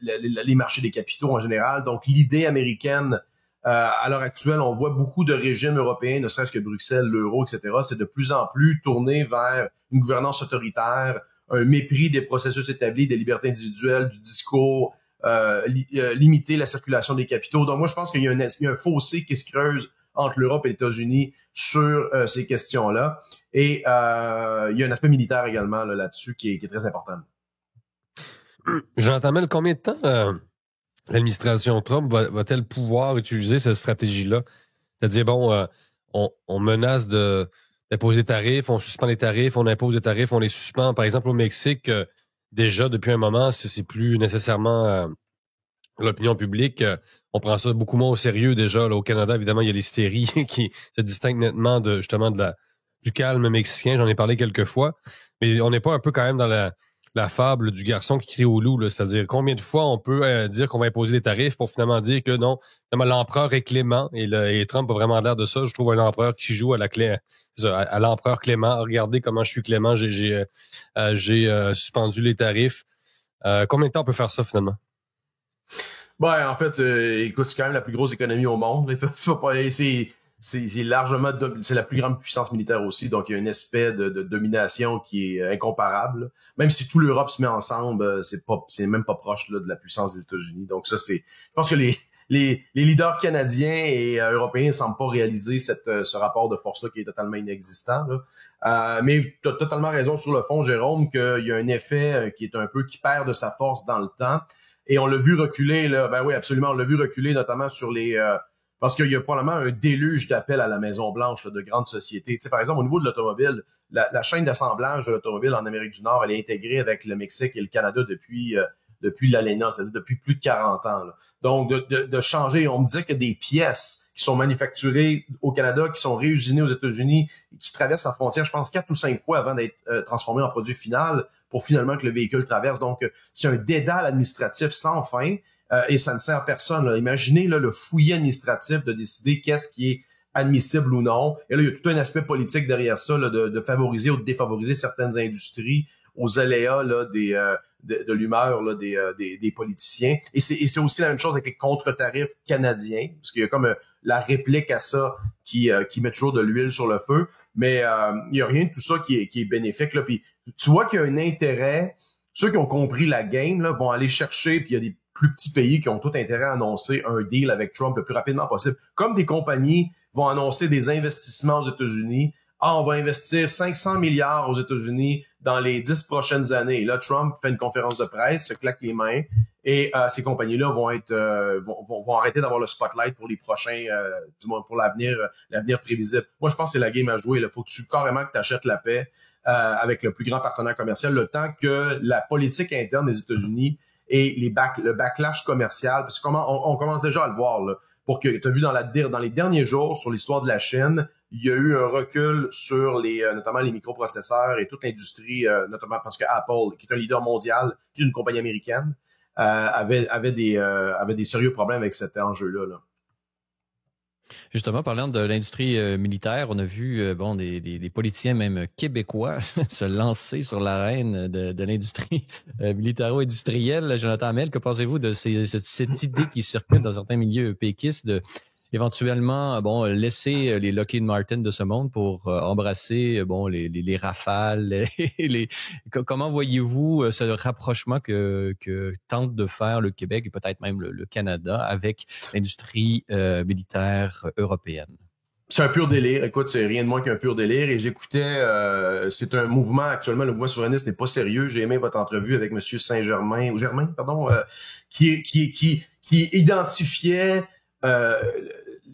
les marchés des capitaux en général. Donc, l'idée américaine, à l'heure actuelle, on voit beaucoup de régimes européens, ne serait-ce que Bruxelles, l'euro, etc. C'est de plus en plus tourné vers une gouvernance autoritaire, un mépris des processus établis, des libertés individuelles, du discours, limiter la circulation des capitaux. Donc moi, je pense qu'il y a un fossé qui se creuse entre l'Europe et les États-Unis sur ces questions-là. Et il y a un aspect militaire également là-dessus qui est très important. Jean Hamel, combien de temps l'administration Trump va-t-elle pouvoir utiliser cette stratégie-là? C'est-à-dire, bon, on menace d'imposer des tarifs, on suspend les tarifs, on impose des tarifs, on les suspend. Par exemple, au Mexique, déjà, depuis un moment, c'est plus nécessairement l'opinion publique. On prend ça beaucoup moins au sérieux déjà. Là, au Canada, évidemment, il y a l'hystérie qui se distingue nettement du calme mexicain. J'en ai parlé quelques fois. Mais on n'est pas un peu quand même dans la fable du garçon qui crie au loup, là. C'est-à-dire combien de fois on peut dire qu'on va imposer des tarifs pour finalement dire que non, l'empereur est clément et Trump a vraiment l'air de ça. Je trouve un empereur qui joue à l'empereur clément. Regardez comment je suis clément, j'ai suspendu les tarifs. Combien de temps on peut faire ça finalement? Ben en fait, écoute, c'est quand même la plus grosse économie au monde. C'est largement c'est la plus grande puissance militaire aussi, donc il y a un aspect de domination qui est incomparable. Même si toute l'Europe se met ensemble, c'est même pas proche là de la puissance des États-Unis. Donc ça je pense que les leaders canadiens et européens ne semblent pas réaliser ce rapport de force là qui est totalement inexistant là. Mais tu as totalement raison sur le fond, Jérôme, qu'il y a un effet qui perd de sa force dans le temps. Et on l'a vu reculer là, ben oui, absolument, on l'a vu reculer notamment sur parce qu'il y a probablement un déluge d'appels à la Maison-Blanche là, de grandes sociétés. Tu sais, par exemple, au niveau de l'automobile, la chaîne d'assemblage de l'automobile en Amérique du Nord, elle est intégrée avec le Mexique et le Canada depuis l'ALENA, c'est-à-dire depuis plus de 40 ans. Là. Donc, de changer, on me disait que des pièces qui sont manufacturées au Canada, qui sont réusinées aux États-Unis, et qui traversent la frontière, je pense, 4 ou 5 fois avant d'être transformées en produit final pour finalement que le véhicule traverse. Donc, c'est un dédale administratif sans fin. Et ça ne sert à personne. Là. Imaginez là, le fouillis administratif de décider qu'est-ce qui est admissible ou non. Et là, il y a tout un aspect politique derrière ça, là, de favoriser ou de défavoriser certaines industries aux aléas là, de l'humeur là, des politiciens. Et c'est aussi la même chose avec les contre-tarifs canadiens, parce qu'il y a comme la réplique à ça qui met toujours de l'huile sur le feu. Mais il y a rien de tout ça qui est bénéfique. Là. Puis tu vois qu'il y a un intérêt. Ceux qui ont compris la game là, vont aller chercher, puis il y a des plus petits pays qui ont tout intérêt à annoncer un deal avec Trump le plus rapidement possible. Comme des compagnies vont annoncer des investissements aux États-Unis. On va investir 500 milliards aux États-Unis dans les 10 prochaines années. Et là, Trump fait une conférence de presse, se claque les mains, et ces compagnies-là vont arrêter d'avoir le spotlight pour les prochains, du moins pour l'avenir prévisible. Moi, je pense que c'est la game à jouer. Il faut que tu achètes la paix avec le plus grand partenaire commercial, le temps que la politique interne des États-Unis et le backlash commercial, parce qu'on commence déjà à le voir, là, pour que tu as vu dans les derniers jours sur l'histoire de la Chine, il y a eu un recul sur notamment les microprocesseurs et toute l'industrie, notamment parce que Apple, qui est un leader mondial, qui est une compagnie américaine, avait des sérieux problèmes avec cet enjeu-là. Là. Justement, parlant de l'industrie militaire, on a vu des politiciens même québécois se lancer sur l'arène de l'industrie militaro-industrielle. Jonathan Hamel, que pensez-vous de cette idée qui circule dans certains milieux péquistes de éventuellement laisser les Lockheed Martin de ce monde pour embrasser les Rafales comment voyez-vous ce rapprochement que tente de faire le Québec et peut-être même le Canada avec l'industrie militaire européenne? C'est un pur délire. Écoute, c'est rien de moins qu'un pur délire. Et j'écoutais, c'est un mouvement, actuellement, le mouvement souverainiste n'est pas sérieux. J'ai aimé votre entrevue avec M. Saint-Germain, qui identifiait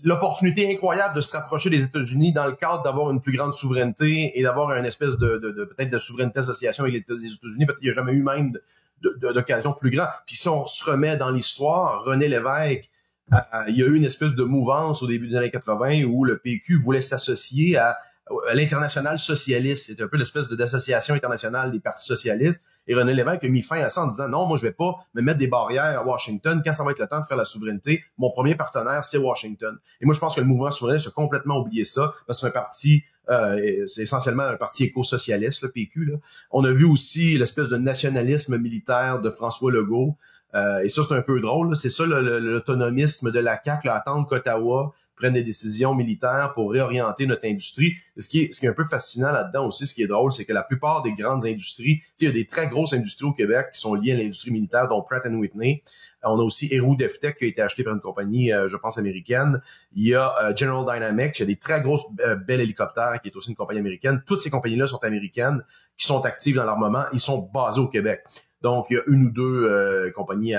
l'opportunité incroyable de se rapprocher des États-Unis dans le cadre d'avoir une plus grande souveraineté et d'avoir une espèce de peut-être de souveraineté association avec les États-Unis, peut-être qu'il n'y a jamais eu même d'occasion plus grande. Puis si on se remet dans l'histoire, René Lévesque, il y a eu une espèce de mouvance au début des années 80 où le PQ voulait s'associer à l'international socialiste. C'était un peu l'espèce d'association internationale des partis socialistes. Et René Lévesque a mis fin à ça en disant non, moi je vais pas me mettre des barrières à Washington. Quand ça va être le temps de faire la souveraineté, mon premier partenaire, c'est Washington. Et moi je pense que le mouvement souverainiste a complètement oublié ça, parce que c'est un parti, c'est essentiellement un parti éco-socialiste, le PQ. Là. On a vu aussi l'espèce de nationalisme militaire de François Legault. Et ça, c'est un peu drôle. Là. C'est ça l'autonomisme de la CAQ, là, attendre qu'Ottawa prenne des décisions militaires pour réorienter notre industrie. Ce qui est un peu fascinant là-dedans aussi, ce qui est drôle, c'est que la plupart des grandes industries, il y a des très grosses industries au Québec qui sont liées à l'industrie militaire, dont Pratt & Whitney. On a aussi Héroux Deftech qui a été acheté par une compagnie, je pense, américaine. Il y a General Dynamics, il y a des très grosses Bell Hélicoptères qui est aussi une compagnie américaine. Toutes ces compagnies-là sont américaines, qui sont actives dans l'armement. Ils sont basés au Québec. Donc, il y a une ou deux compagnies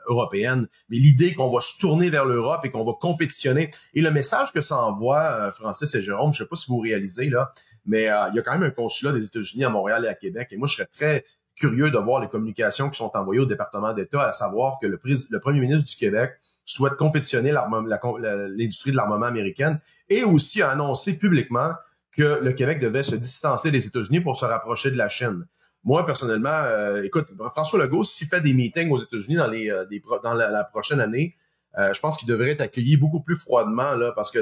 européennes. Mais l'idée qu'on va se tourner vers l'Europe et qu'on va compétitionner. Et le message que ça envoie, Francis et Jérôme, je sais pas si vous réalisez, là, mais il y a quand même un consulat des États-Unis à Montréal et à Québec. Et moi, je serais très curieux de voir les communications qui sont envoyées au département d'État, à savoir que le premier ministre du Québec souhaite compétitionner l'industrie de l'armement américaine et aussi a annoncé publiquement que le Québec devait se distancer des États-Unis pour se rapprocher de la Chine. Moi, personnellement, écoute, François Legault, s'il fait des meetings aux États-Unis dans la prochaine année, je pense qu'il devrait être accueilli beaucoup plus froidement, là, parce que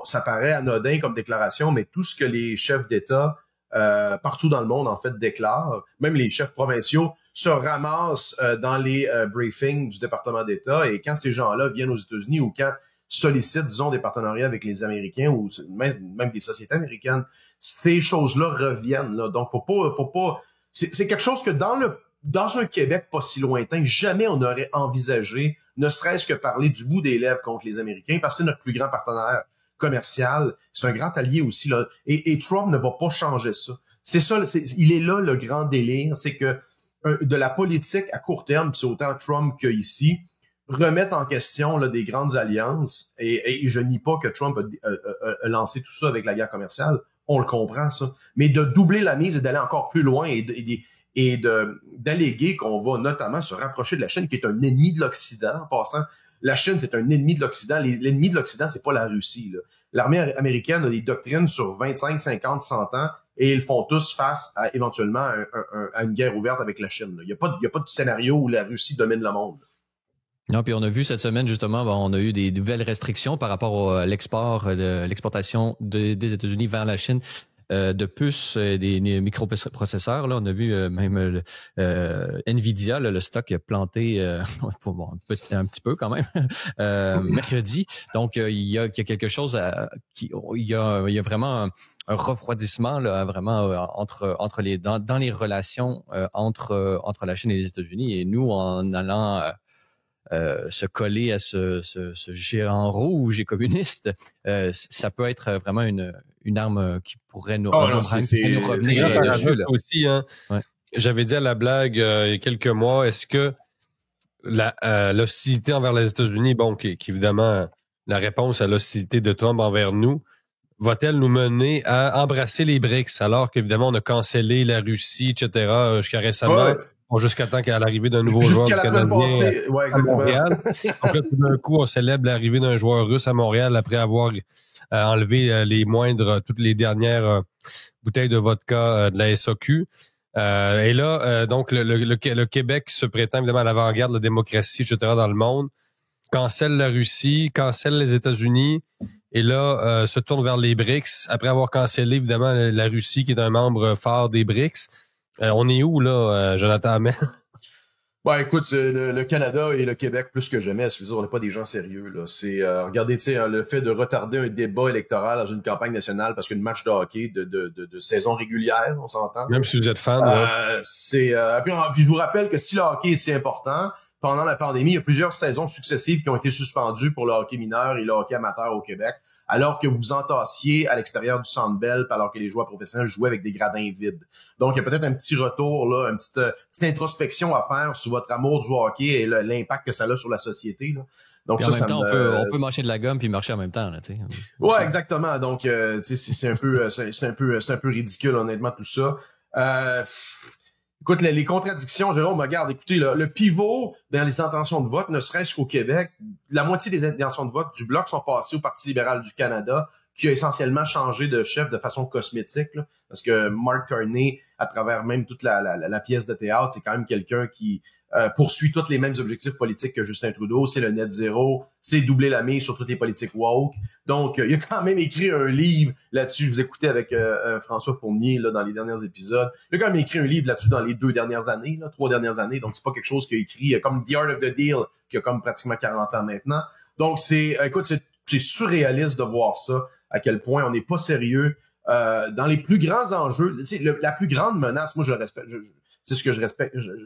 ça paraît anodin comme déclaration, mais tout ce que les chefs d'État partout dans le monde, en fait, déclarent, même les chefs provinciaux, se ramassent dans les briefings du département d'État, et quand ces gens-là viennent aux États-Unis ou quand sollicitent, disons, des partenariats avec les Américains ou même des sociétés américaines, ces choses-là reviennent, là. Donc, faut pas c'est quelque chose que dans un Québec pas si lointain, jamais on n'aurait envisagé, ne serait-ce que parler du bout des lèvres contre les Américains, parce que c'est notre plus grand partenaire commercial. C'est un grand allié aussi, là. Et Trump ne va pas changer ça. C'est ça, il est là le grand délire, c'est que de la politique à court terme, c'est autant Trump qu'ici, remettre en question là, des grandes alliances, et je nie pas que Trump a lancé tout ça avec la guerre commerciale. On le comprend, ça. Mais de doubler la mise et d'aller encore plus loin et d'alléguer qu'on va notamment se rapprocher de la Chine, qui est un ennemi de l'Occident, en passant. La Chine, c'est un ennemi de l'Occident. L'ennemi de l'Occident, c'est pas la Russie, là. L'armée américaine a des doctrines sur 25, 50, 100 ans, et ils font tous face à, éventuellement, à une guerre ouverte avec la Chine, là. Il y a pas de scénario où la Russie domine le monde. Non, puis on a vu cette semaine, justement, on a eu des nouvelles restrictions par rapport à l'exportation des États-Unis vers la Chine de puces, des microprocesseurs. Là, on a vu même Nvidia, là, le stock a planté un petit peu quand même mercredi. Donc, il y a quelque chose il y a vraiment un refroidissement là, vraiment dans les relations entre la Chine et les États-Unis. Et nous, en allant se coller à ce géant rouge et communiste, ça peut être vraiment une arme qui pourrait nous revenir aussi. Hein. Ouais. J'avais dit à la blague il y a quelques mois, est-ce que l'hostilité envers les États-Unis, qu'évidemment la réponse à l'hostilité de Trump envers nous, va-t-elle nous mener à embrasser les BRICS, alors qu'évidemment on a cancellé la Russie, etc. jusqu'à récemment. Ouais. Jusqu'à temps qu'à l'arrivée d'un nouveau joueur canadien à Montréal. Donc là, tout d'un coup, on célèbre l'arrivée d'un joueur russe à Montréal après avoir enlevé toutes les dernières bouteilles de vodka de la SAQ. Et là, donc, le Québec se prétend évidemment à l'avant-garde de la démocratie, etc. dans le monde, cancelle la Russie, cancelle les États-Unis, et là, se tourne vers les BRICS, après avoir cancellé évidemment la Russie, qui est un membre phare des BRICS. On est où, là, Jonathan Hamel? Ben, écoute, le Canada et le Québec, plus que jamais, je veux dire, on n'est pas des gens sérieux, là. C'est, regardez, tu sais, le fait de retarder un débat électoral dans une campagne nationale parce qu'une match de hockey de saison régulière, on s'entend. Même si vous êtes fan, puis je vous rappelle que si le hockey est si important, pendant la pandémie, il y a plusieurs saisons successives qui ont été suspendues pour le hockey mineur et le hockey amateur au Québec, alors que vous entassiez à l'extérieur du Centre Bell, alors que les joueurs professionnels jouaient avec des gradins vides. Donc, il y a peut-être un petit retour, là, une petite introspection à faire sur votre amour du hockey et l'impact que ça a sur la société, là. Donc, puis en même temps, on peut mâcher de la gomme puis marcher en même temps, là, tu sais. Ouais, exactement. Donc, tu sais, c'est un peu ridicule, honnêtement, tout ça. Écoute, les contradictions, Jérôme, regarde, écoutez, le pivot dans les intentions de vote, ne serait-ce qu'au Québec, la moitié des intentions de vote du Bloc sont passées au Parti libéral du Canada, qui a essentiellement changé de chef de façon cosmétique, là, parce que Mark Carney, à travers même toute la pièce de théâtre, c'est quand même quelqu'un qui poursuit tous les mêmes objectifs politiques que Justin Trudeau. C'est le net zéro, c'est doubler la mise sur toutes les politiques woke. Donc, il a quand même écrit un livre là-dessus. Je vous écoutais avec François Fournier là, dans les derniers épisodes. Il a quand même écrit un livre là-dessus dans les 3 dernières années. Donc, c'est pas quelque chose qu'il a écrit comme The Art of the Deal, qui a comme pratiquement 40 ans maintenant. Donc, c'est surréaliste de voir ça, à quel point on n'est pas sérieux dans les plus grands enjeux. La plus grande menace, moi, je le respecte. C'est ce que je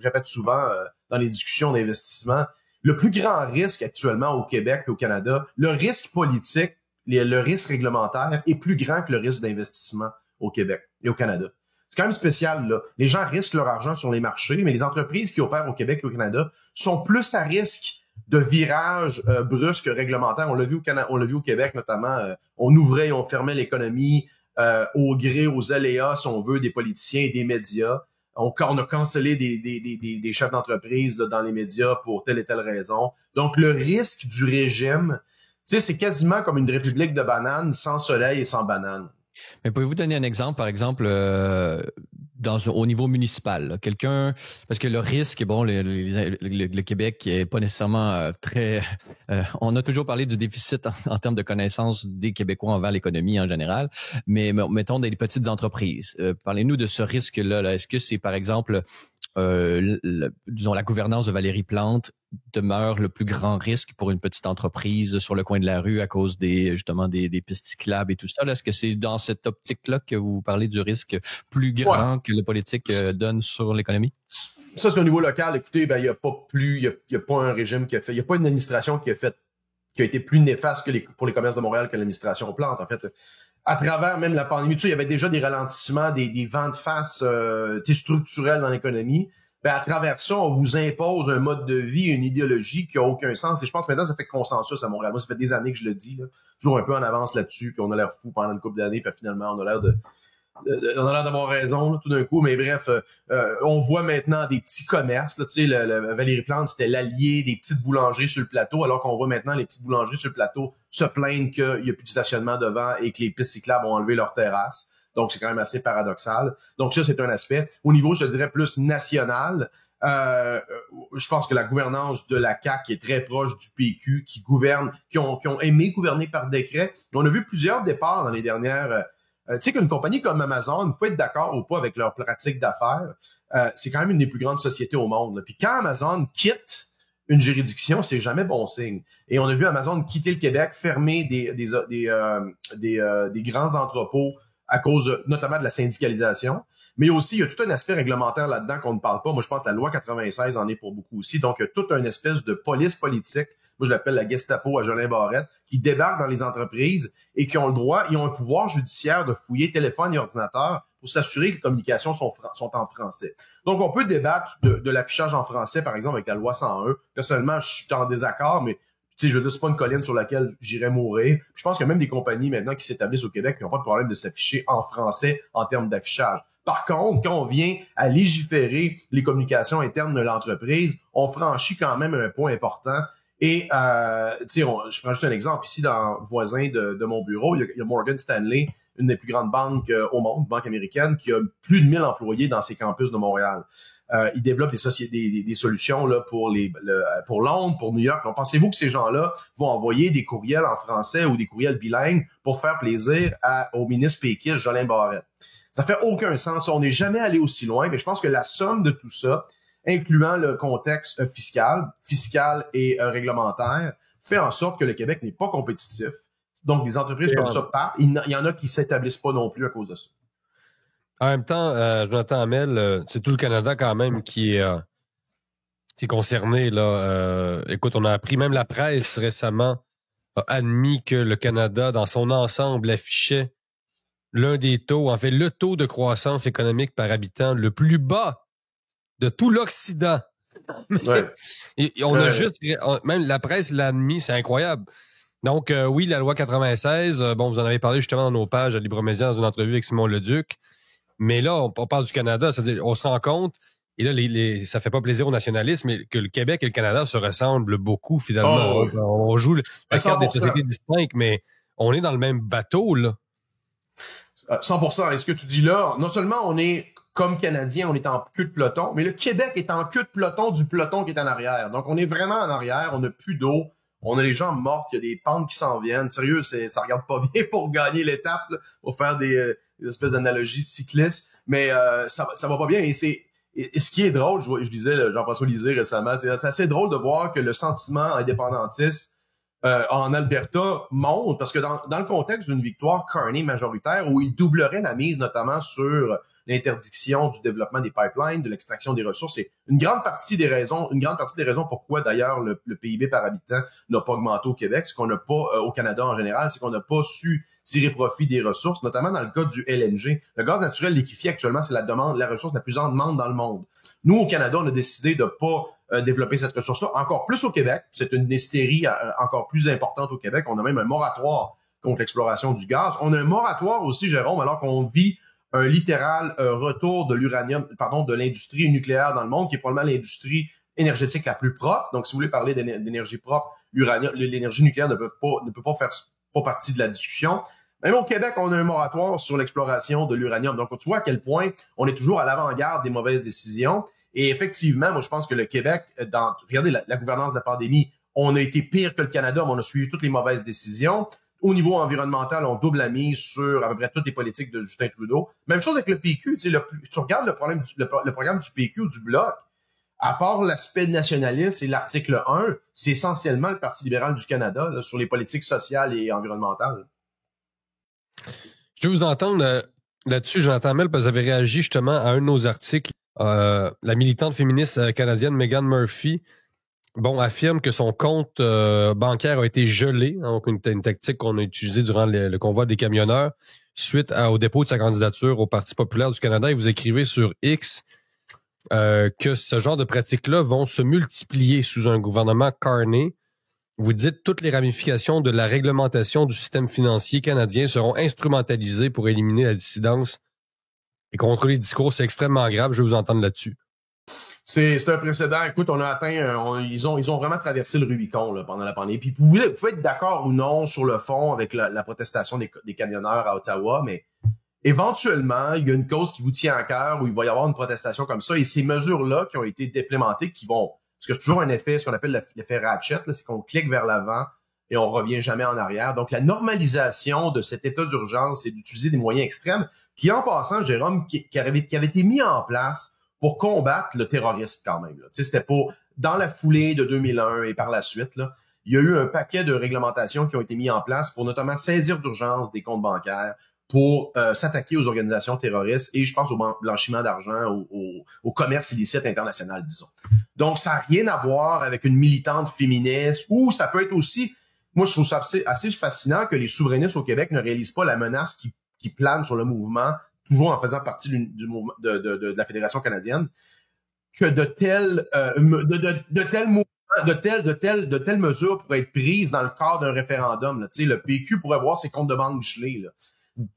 répète souvent dans les discussions d'investissement. Le plus grand risque actuellement au Québec et au Canada, le risque politique, le risque réglementaire est plus grand que le risque d'investissement au Québec et au Canada. C'est quand même spécial, là. Les gens risquent leur argent sur les marchés, mais les entreprises qui opèrent au Québec et au Canada sont plus à risque de virage brusque réglementaire. On l'a vu au Québec, notamment. On ouvrait et on fermait l'économie au gré, aux aléas, si on veut, des politiciens et des médias. On a cancellé des chefs d'entreprise là, dans les médias pour telle et telle raison. Donc, le risque du régime, tu sais, c'est quasiment comme une république de bananes sans soleil et sans bananes. Mais pouvez-vous donner un exemple, par exemple, au niveau municipal, là, quelqu'un, parce que le risque, bon, le Québec est pas nécessairement très. On a toujours parlé du déficit en termes de connaissances des Québécois envers l'économie en général, mais mettons des petites entreprises. Parlez-nous de ce risque-là. Là. Est-ce que c'est, par exemple, disons la gouvernance de Valérie Plante demeure le plus grand risque pour une petite entreprise sur le coin de la rue à cause des pistes cyclables et tout ça? Là, est-ce que c'est dans cette optique-là que vous parlez du risque plus grand que le politique donne sur l'économie? Ça, c'est au niveau local. Écoutez, il y a pas un régime qui a fait, il y a pas une administration qui a été plus néfaste pour les commerces de Montréal que l'administration Plante. En fait, à travers même la pandémie, il y avait déjà des ralentissements, des vents de face structurels dans l'économie. Ben, à travers ça, on vous impose un mode de vie, une idéologie qui a aucun sens. Et je pense que maintenant, ça fait consensus à Montréal. Moi, ça fait des années que je le dis, là. Toujours un peu en avance là-dessus, puis on a l'air fou pendant une couple d'années, puis finalement, on a l'air d'avoir raison, là, tout d'un coup. Mais bref, on voit maintenant des petits commerces, là, tu sais, Valérie Plante, c'était l'allié des petites boulangeries sur le plateau, alors qu'on voit maintenant les petites boulangeries sur le plateau se plaindre qu'il n'y a plus de stationnement devant et que les pistes cyclables ont enlevé leurs terrasses. Donc, c'est quand même assez paradoxal. Donc, ça, c'est un aspect. Au niveau, je dirais, plus national, je pense que la gouvernance de la CAQ est très proche du PQ, qui gouverne, qui ont aimé gouverner par décret. On a vu plusieurs départs dans les dernières... tu sais qu'une compagnie comme Amazon, il faut être d'accord ou pas avec leurs pratiques d'affaires, c'est quand même une des plus grandes sociétés au monde. Là. Puis quand Amazon quitte une juridiction, c'est jamais bon signe. Et on a vu Amazon quitter le Québec, fermer des grands entrepôts à cause notamment de la syndicalisation. Mais aussi, il y a tout un aspect réglementaire là-dedans qu'on ne parle pas. Moi, je pense que la loi 96 en est pour beaucoup aussi. Donc, il y a tout un espèce de police politique, moi je l'appelle la Gestapo à Jolin Barrette, qui débarque dans les entreprises et qui ont le droit, ils ont un pouvoir judiciaire de fouiller téléphone et ordinateur pour s'assurer que les communications sont en français. Donc, on peut débattre de l'affichage en français, par exemple, avec la loi 101. Personnellement, je suis en désaccord, mais tu sais, je veux dire, c'est pas une colline sur laquelle j'irais mourir. Puis je pense qu'il y a même des compagnies maintenant qui s'établissent au Québec qui n'ont pas de problème de s'afficher en français en termes d'affichage. Par contre, quand on vient à légiférer les communications internes de l'entreprise, on franchit quand même un point important. Et, tu sais, je prends juste un exemple. Ici, voisin de mon bureau, il y a Morgan Stanley, une des plus grandes banques au monde, banque américaine, qui a plus de 1000 employés dans ses campus de Montréal. Ils développent des solutions là pour Londres, pour New York. Donc, pensez-vous que ces gens-là vont envoyer des courriels en français ou des courriels bilingues pour faire plaisir au ministre péquiste Jolin Barrette? Ça fait aucun sens. On n'est jamais allé aussi loin, mais je pense que la somme de tout ça, incluant le contexte fiscal et réglementaire, fait en sorte que le Québec n'est pas compétitif. Donc, des entreprises comme ça partent. Il y en a qui s'établissent pas non plus à cause de ça. En même temps, Jonathan Hamel, c'est tout le Canada quand même qui est qui est concerné, là. Écoute, on a appris, même la presse récemment a admis que le Canada, dans son ensemble, affichait l'un des taux, en fait, le taux de croissance économique par habitant le plus bas de tout l'Occident. Ouais. Et on a juste, même la presse l'a admis, c'est incroyable. Donc, oui, la loi 96, bon, vous en avez parlé justement dans nos pages à Libre Média dans une entrevue avec Simon Leduc. Mais là, on parle du Canada, c'est-à-dire, on se rend compte, et là, ça fait pas plaisir aux nationalistes, mais que le Québec et le Canada se ressemblent beaucoup, finalement. Oh, oui. On joue la carte des 100%. sociétés distinctes, mais on est dans le même bateau, là. 100%. Et ce que tu dis là, non seulement on est, comme Canadiens, on est en queue de peloton, mais le Québec est en queue de peloton du peloton qui est en arrière. Donc, on est vraiment en arrière, on n'a plus d'eau, on a les gens morts, il y a des pentes qui s'en viennent. Sérieux, ça regarde pas bien pour gagner l'étape, là, pour faire des espèces d'analogies cyclistes, mais ça va pas bien. Et ce qui est drôle, je disais Jean-François Lisée récemment, c'est assez drôle de voir que le sentiment indépendantiste en Alberta monte, parce que dans le contexte d'une victoire Carney majoritaire, où il doublerait la mise notamment sur l'interdiction du développement des pipelines, de l'extraction des ressources, c'est une grande partie des raisons pourquoi d'ailleurs le PIB par habitant n'a pas augmenté au Québec, c'est qu'on n'a pas, au Canada en général, c'est qu'on n'a pas su tirer profit des ressources, notamment dans le cas du LNG. Le gaz naturel liquéfié actuellement, c'est la ressource la plus en demande dans le monde. Nous, au Canada, on a décidé de pas développer cette ressource-là, encore plus au Québec. C'est une hystérie encore plus importante au Québec. On a même un moratoire contre l'exploration du gaz. On a un moratoire aussi, Jérôme, alors qu'on vit un littéral retour de l'uranium, de l'industrie nucléaire dans le monde, qui est probablement l'industrie énergétique la plus propre. Donc, si vous voulez parler d'énergie propre, l'énergie nucléaire ne peut pas faire partie de la discussion. Même au Québec, on a un moratoire sur l'exploration de l'uranium. Donc, tu vois à quel point on est toujours à l'avant-garde des mauvaises décisions. Et effectivement, moi, je pense que le Québec, regardez la gouvernance de la pandémie, on a été pire que le Canada, mais on a suivi toutes les mauvaises décisions. Au niveau environnemental, on double la mise sur à peu près toutes les politiques de Justin Trudeau. Même chose avec le PQ. Tu regardes le programme du PQ ou du Bloc, à part l'aspect nationaliste et l'article 1, c'est essentiellement le Parti libéral du Canada là, sur les politiques sociales et environnementales. Je veux vous entendre là-dessus, Jonathan Mel, parce que vous avez réagi justement à un de nos articles. La militante féministe canadienne Megan Murphy affirme que son compte bancaire a été gelé, hein, donc une tactique qu'on a utilisée durant le convoi des camionneurs suite au dépôt de sa candidature au Parti populaire du Canada. Et vous écrivez sur X que ce genre de pratiques-là vont se multiplier sous un gouvernement Carney. Vous dites toutes les ramifications de la réglementation du système financier canadien seront instrumentalisées pour éliminer la dissidence et contrôler les discours. C'est extrêmement grave. Je vais vous entendre là-dessus. C'est un précédent. Écoute, on a atteint, ils ont vraiment traversé le Rubicon là, pendant la pandémie. Puis vous pouvez être d'accord ou non sur le fond avec la protestation des camionneurs à Ottawa, mais éventuellement, il y a une cause qui vous tient à cœur où il va y avoir une protestation comme ça. Et ces mesures-là qui ont été déplémentées, parce que c'est toujours un effet, ce qu'on appelle l'effet ratchet, là, c'est qu'on clique vers l'avant et on revient jamais en arrière. Donc, la normalisation de cet état d'urgence et d'utiliser des moyens extrêmes qui, en passant, Jérôme, qui avait été mis en place pour combattre le terrorisme quand même. Là. C'était pas dans la foulée de 2001 et par la suite, là, il y a eu un paquet de réglementations qui ont été mis en place pour notamment saisir d'urgence des comptes bancaires, pour s'attaquer aux organisations terroristes et je pense au blanchiment d'argent, au commerce illicite international, disons. Donc, ça n'a rien à voir avec une militante féministe ou ça peut être aussi, moi je trouve ça assez fascinant que les souverainistes au Québec ne réalisent pas la menace qui plane sur le mouvement, toujours en faisant partie du mouvement de la Fédération canadienne, que de telles mesures pourraient être prises dans le cadre d'un référendum. Là. Le PQ pourrait voir ses comptes de banque gelés. Là.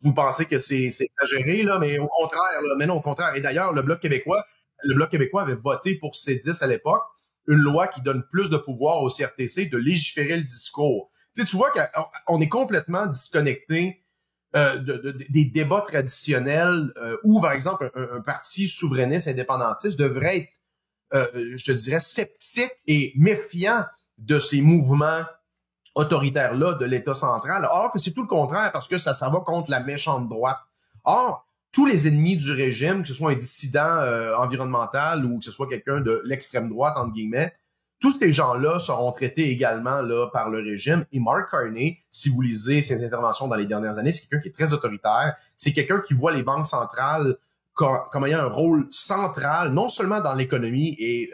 Vous pensez que c'est exagéré, là, mais au contraire, là, mais non, au contraire. Et d'ailleurs, le Bloc québécois avait voté pour C10 à l'époque, une loi qui donne plus de pouvoir au CRTC de légiférer le discours. Tu vois qu'on est complètement disconnecté des débats traditionnels où, par exemple, un parti souverainiste indépendantiste devrait être, je te dirais, sceptique et méfiant de ces mouvements autoritaire-là de l'État central, or que c'est tout le contraire parce que ça va contre la méchante droite. Or, tous les ennemis du régime, que ce soit un dissident environnemental ou que ce soit quelqu'un de l'extrême droite, entre guillemets, tous ces gens-là seront traités également là par le régime. Et Mark Carney, si vous lisez ses interventions dans les dernières années, c'est quelqu'un qui est très autoritaire. C'est quelqu'un qui voit les banques centrales comme ayant un rôle central, non seulement dans l'économie et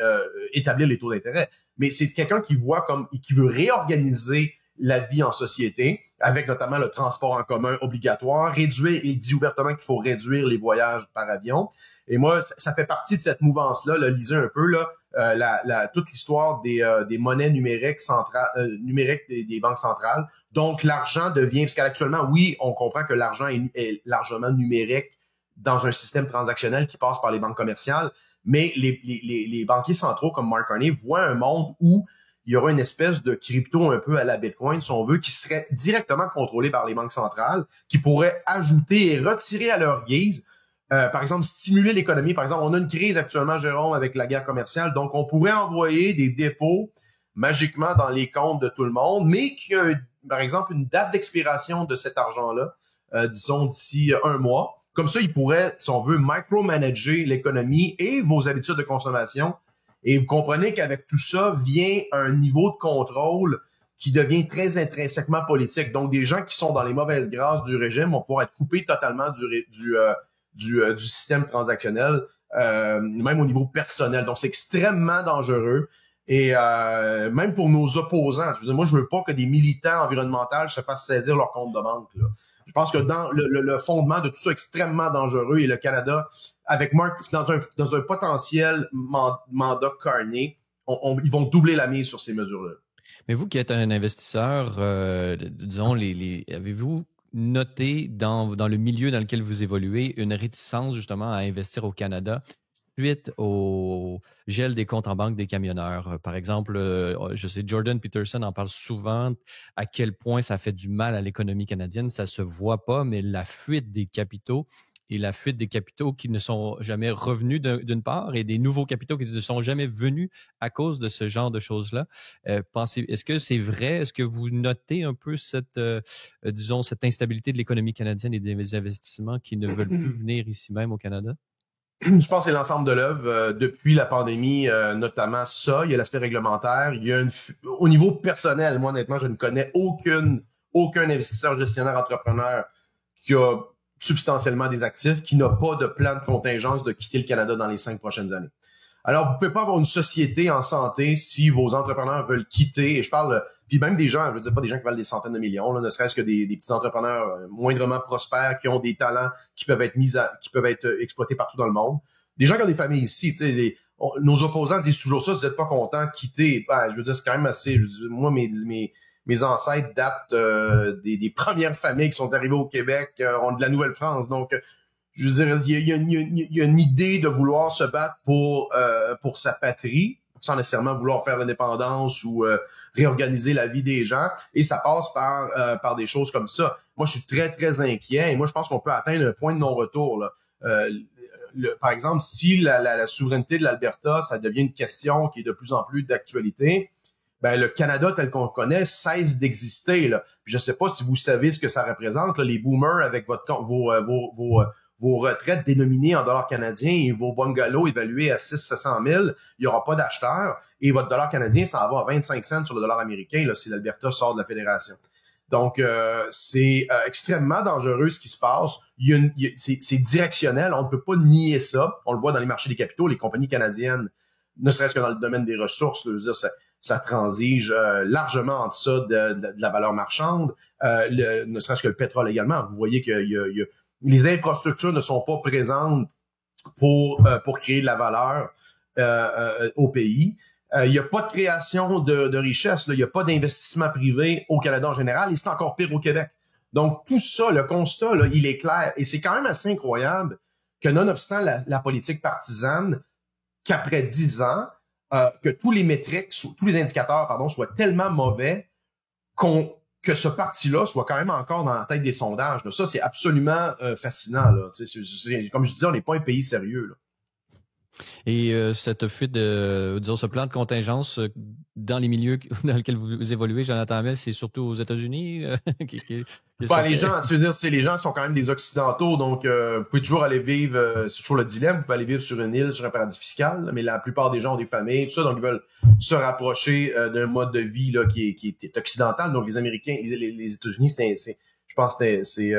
établir les taux d'intérêt, mais c'est quelqu'un qui veut réorganiser la vie en société, avec notamment le transport en commun obligatoire, il dit ouvertement qu'il faut réduire les voyages par avion. Et moi, ça fait partie de cette mouvance-là, lisez un peu, toute l'histoire des monnaies numériques numériques des banques centrales. Donc, l'argent devient, parce qu'actuellement, oui, on comprend que l'argent est largement numérique dans un système transactionnel qui passe par les banques commerciales, mais les banquiers centraux comme Mark Carney voient un monde où il y aura une espèce de crypto un peu à la Bitcoin, si on veut, qui serait directement contrôlé par les banques centrales, qui pourrait ajouter et retirer à leur guise, par exemple, stimuler l'économie. Par exemple, on a une crise actuellement, Jérôme, avec la guerre commerciale, donc on pourrait envoyer des dépôts magiquement dans les comptes de tout le monde, mais qu'il y a, par exemple, une date d'expiration de cet argent-là, disons d'ici 1 mois. Comme ça, il pourrait, si on veut, micromanager l'économie et vos habitudes de consommation. Et vous comprenez qu'avec tout ça vient un niveau de contrôle qui devient très intrinsèquement politique. Donc, des gens qui sont dans les mauvaises grâces du régime vont pouvoir être coupés totalement du système transactionnel, même au niveau personnel. Donc, c'est extrêmement dangereux. Et même pour nos opposants, je veux dire, moi, je veux pas que des militants environnementaux se fassent saisir leur compte de banque, là. Je pense que dans le fondement de tout ça extrêmement dangereux, et le Canada, avec Mark, dans un potentiel mandat Carney, ils vont doubler la mise sur ces mesures-là. Mais vous qui êtes un investisseur, disons, avez-vous noté dans le milieu dans lequel vous évoluez une réticence justement à investir au Canada suite au gel des comptes en banque des camionneurs? Par exemple, je sais, Jordan Peterson en parle souvent, à quel point ça fait du mal à l'économie canadienne. Ça se voit pas, mais la fuite des capitaux et la fuite des capitaux qui ne sont jamais revenus d'une part et des nouveaux capitaux qui ne sont jamais venus à cause de ce genre de choses-là. Est-ce que c'est vrai? Est-ce que vous notez un peu cette instabilité de l'économie canadienne et des investissements qui ne veulent plus venir ici même au Canada? Je pense que c'est l'ensemble de l'œuvre. Depuis la pandémie, notamment ça, il y a l'aspect réglementaire. Il y a au niveau personnel, moi honnêtement, je ne connais aucun investisseur, gestionnaire, entrepreneur qui a substantiellement des actifs, qui n'a pas de plan de contingence de quitter le Canada dans les 5 prochaines années. Alors, vous pouvez pas avoir une société en santé si vos entrepreneurs veulent quitter, et je parle, puis même des gens, je veux dire pas des gens qui valent des centaines de millions, là, ne serait-ce que des petits entrepreneurs moindrement prospères, qui ont des talents qui peuvent être exploités partout dans le monde. Des gens qui ont des familles ici, tu sais, nos opposants disent toujours ça, si vous n'êtes pas content, quittez. Ben, je veux dire, c'est quand même assez, moi, mes ancêtres datent des premières familles qui sont arrivées au Québec, ont de la Nouvelle-France, donc je veux dire, il y a une idée de vouloir se battre pour sa patrie, sans nécessairement vouloir faire l'indépendance ou réorganiser la vie des gens. Et ça passe par des choses comme ça. Moi, je suis très, très inquiet. Et moi, je pense qu'on peut atteindre un point de non-retour, là. Par exemple, si la souveraineté de l'Alberta, ça devient une question qui est de plus en plus d'actualité, ben le Canada tel qu'on le connaît cesse d'exister, là. Puis je sais pas si vous savez ce que ça représente, là, les boomers avec vos retraites dénominées en dollars canadiens et vos bungalows évalués à 600 000, il n'y aura pas d'acheteurs et votre dollar canadien s'en va à 25 cents sur le dollar américain là, si l'Alberta sort de la fédération. Donc, c'est extrêmement dangereux ce qui se passe. C'est directionnel, on ne peut pas nier ça. On le voit dans les marchés des capitaux, les compagnies canadiennes, ne serait-ce que dans le domaine des ressources, je veux dire, ça transige largement en deçà de la valeur marchande, ne serait-ce que le pétrole également. Vous voyez que les infrastructures ne sont pas présentes pour créer de la valeur au pays. Il n'y a pas de création de richesse, il n'y a pas d'investissement privé au Canada en général, et c'est encore pire au Québec. Donc, tout ça, le constat, là, il est clair. Et c'est quand même assez incroyable que nonobstant la politique partisane, qu'après 10 ans, que tous les métriques, tous les indicateurs, soient tellement mauvais que ce parti-là soit quand même encore dans la tête des sondages. Là. Ça, c'est absolument fascinant. Là. Comme je disais, on n'est pas un pays sérieux. Là. Et cette fuite ce plan de contingence dans les milieux dans lesquels vous évoluez, Jonathan Hamel, c'est surtout aux États-Unis? Les gens, les gens sont quand même des Occidentaux, donc vous pouvez toujours aller vivre, c'est toujours le dilemme, vous pouvez aller vivre sur une île, sur un paradis fiscal, mais la plupart des gens ont des familles, tout ça, donc ils veulent se rapprocher d'un mode de vie là qui est occidental. Donc les Américains, les États-Unis, je pense que c'est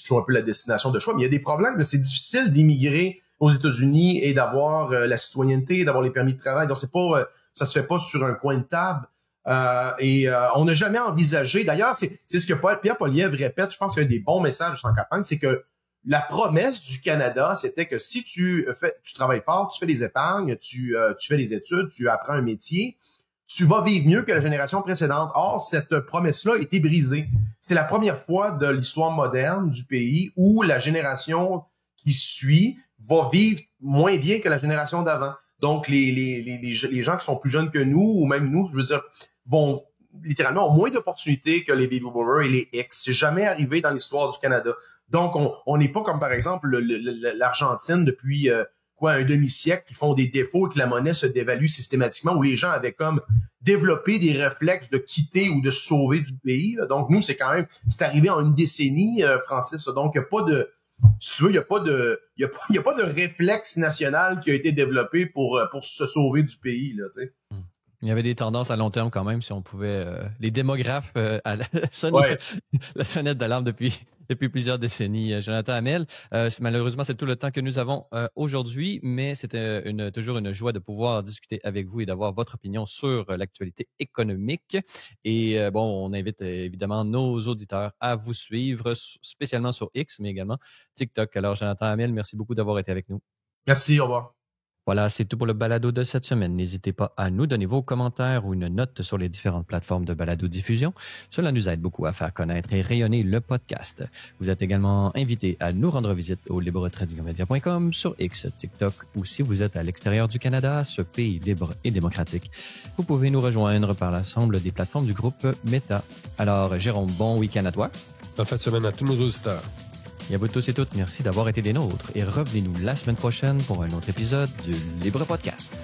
toujours un peu la destination de choix. Mais il y a des problèmes. C'est difficile d'immigrer aux États-Unis et d'avoir la citoyenneté, d'avoir les permis de travail. Donc, ça se fait pas sur un coin de table. On n'a jamais envisagé. D'ailleurs, c'est ce que Pierre Poilievre répète. Je pense qu'il y a des bons messages en campagne. C'est que la promesse du Canada, c'était que si tu travailles fort, tu fais des épargnes, tu fais des études, tu apprends un métier, tu vas vivre mieux que la génération précédente. Or, cette promesse-là a été brisée. C'est la première fois de l'histoire moderne du pays où la génération qui suit va vivre moins bien que la génération d'avant. Donc, les gens qui sont plus jeunes que nous, ou même nous, je veux dire, vont littéralement ont moins d'opportunités que les baby boomers et les X. C'est jamais arrivé dans l'histoire du Canada. Donc, on n'est pas comme, par exemple, l'Argentine depuis un demi-siècle qui font des défauts et que la monnaie se dévalue systématiquement, où les gens avaient comme développé des réflexes de quitter ou de sauver du pays. Là. Donc, nous, c'est arrivé en une décennie, Francis. Là. Donc, il n'y a pas de... Si tu veux, il n'y a pas de réflexe national qui a été développé pour se sauver du pays, là, tu sais. Il y avait des tendances à long terme quand même, si on pouvait... les démographes sonner la sonnette d'alarme depuis plusieurs décennies. Jonathan Hamel, malheureusement, c'est tout le temps que nous avons aujourd'hui, mais c'était toujours une joie de pouvoir discuter avec vous et d'avoir votre opinion sur l'actualité économique. Et on invite évidemment nos auditeurs à vous suivre, spécialement sur X, mais également TikTok. Alors, Jonathan Hamel, merci beaucoup d'avoir été avec nous. Merci, au revoir. Voilà, c'est tout pour le balado de cette semaine. N'hésitez pas à nous donner vos commentaires ou une note sur les différentes plateformes de balado-diffusion. Cela nous aide beaucoup à faire connaître et rayonner le podcast. Vous êtes également invité à nous rendre visite au libretradingmedia.com, sur X, TikTok ou si vous êtes à l'extérieur du Canada, ce pays libre et démocratique. Vous pouvez nous rejoindre par l'ensemble des plateformes du groupe Meta. Alors, Jérôme, bon week-end à toi. Bonne fin de semaine à tous nos auditeurs. Et à vous tous et toutes, merci d'avoir été des nôtres et revenez-nous la semaine prochaine pour un autre épisode du Libre Podcast.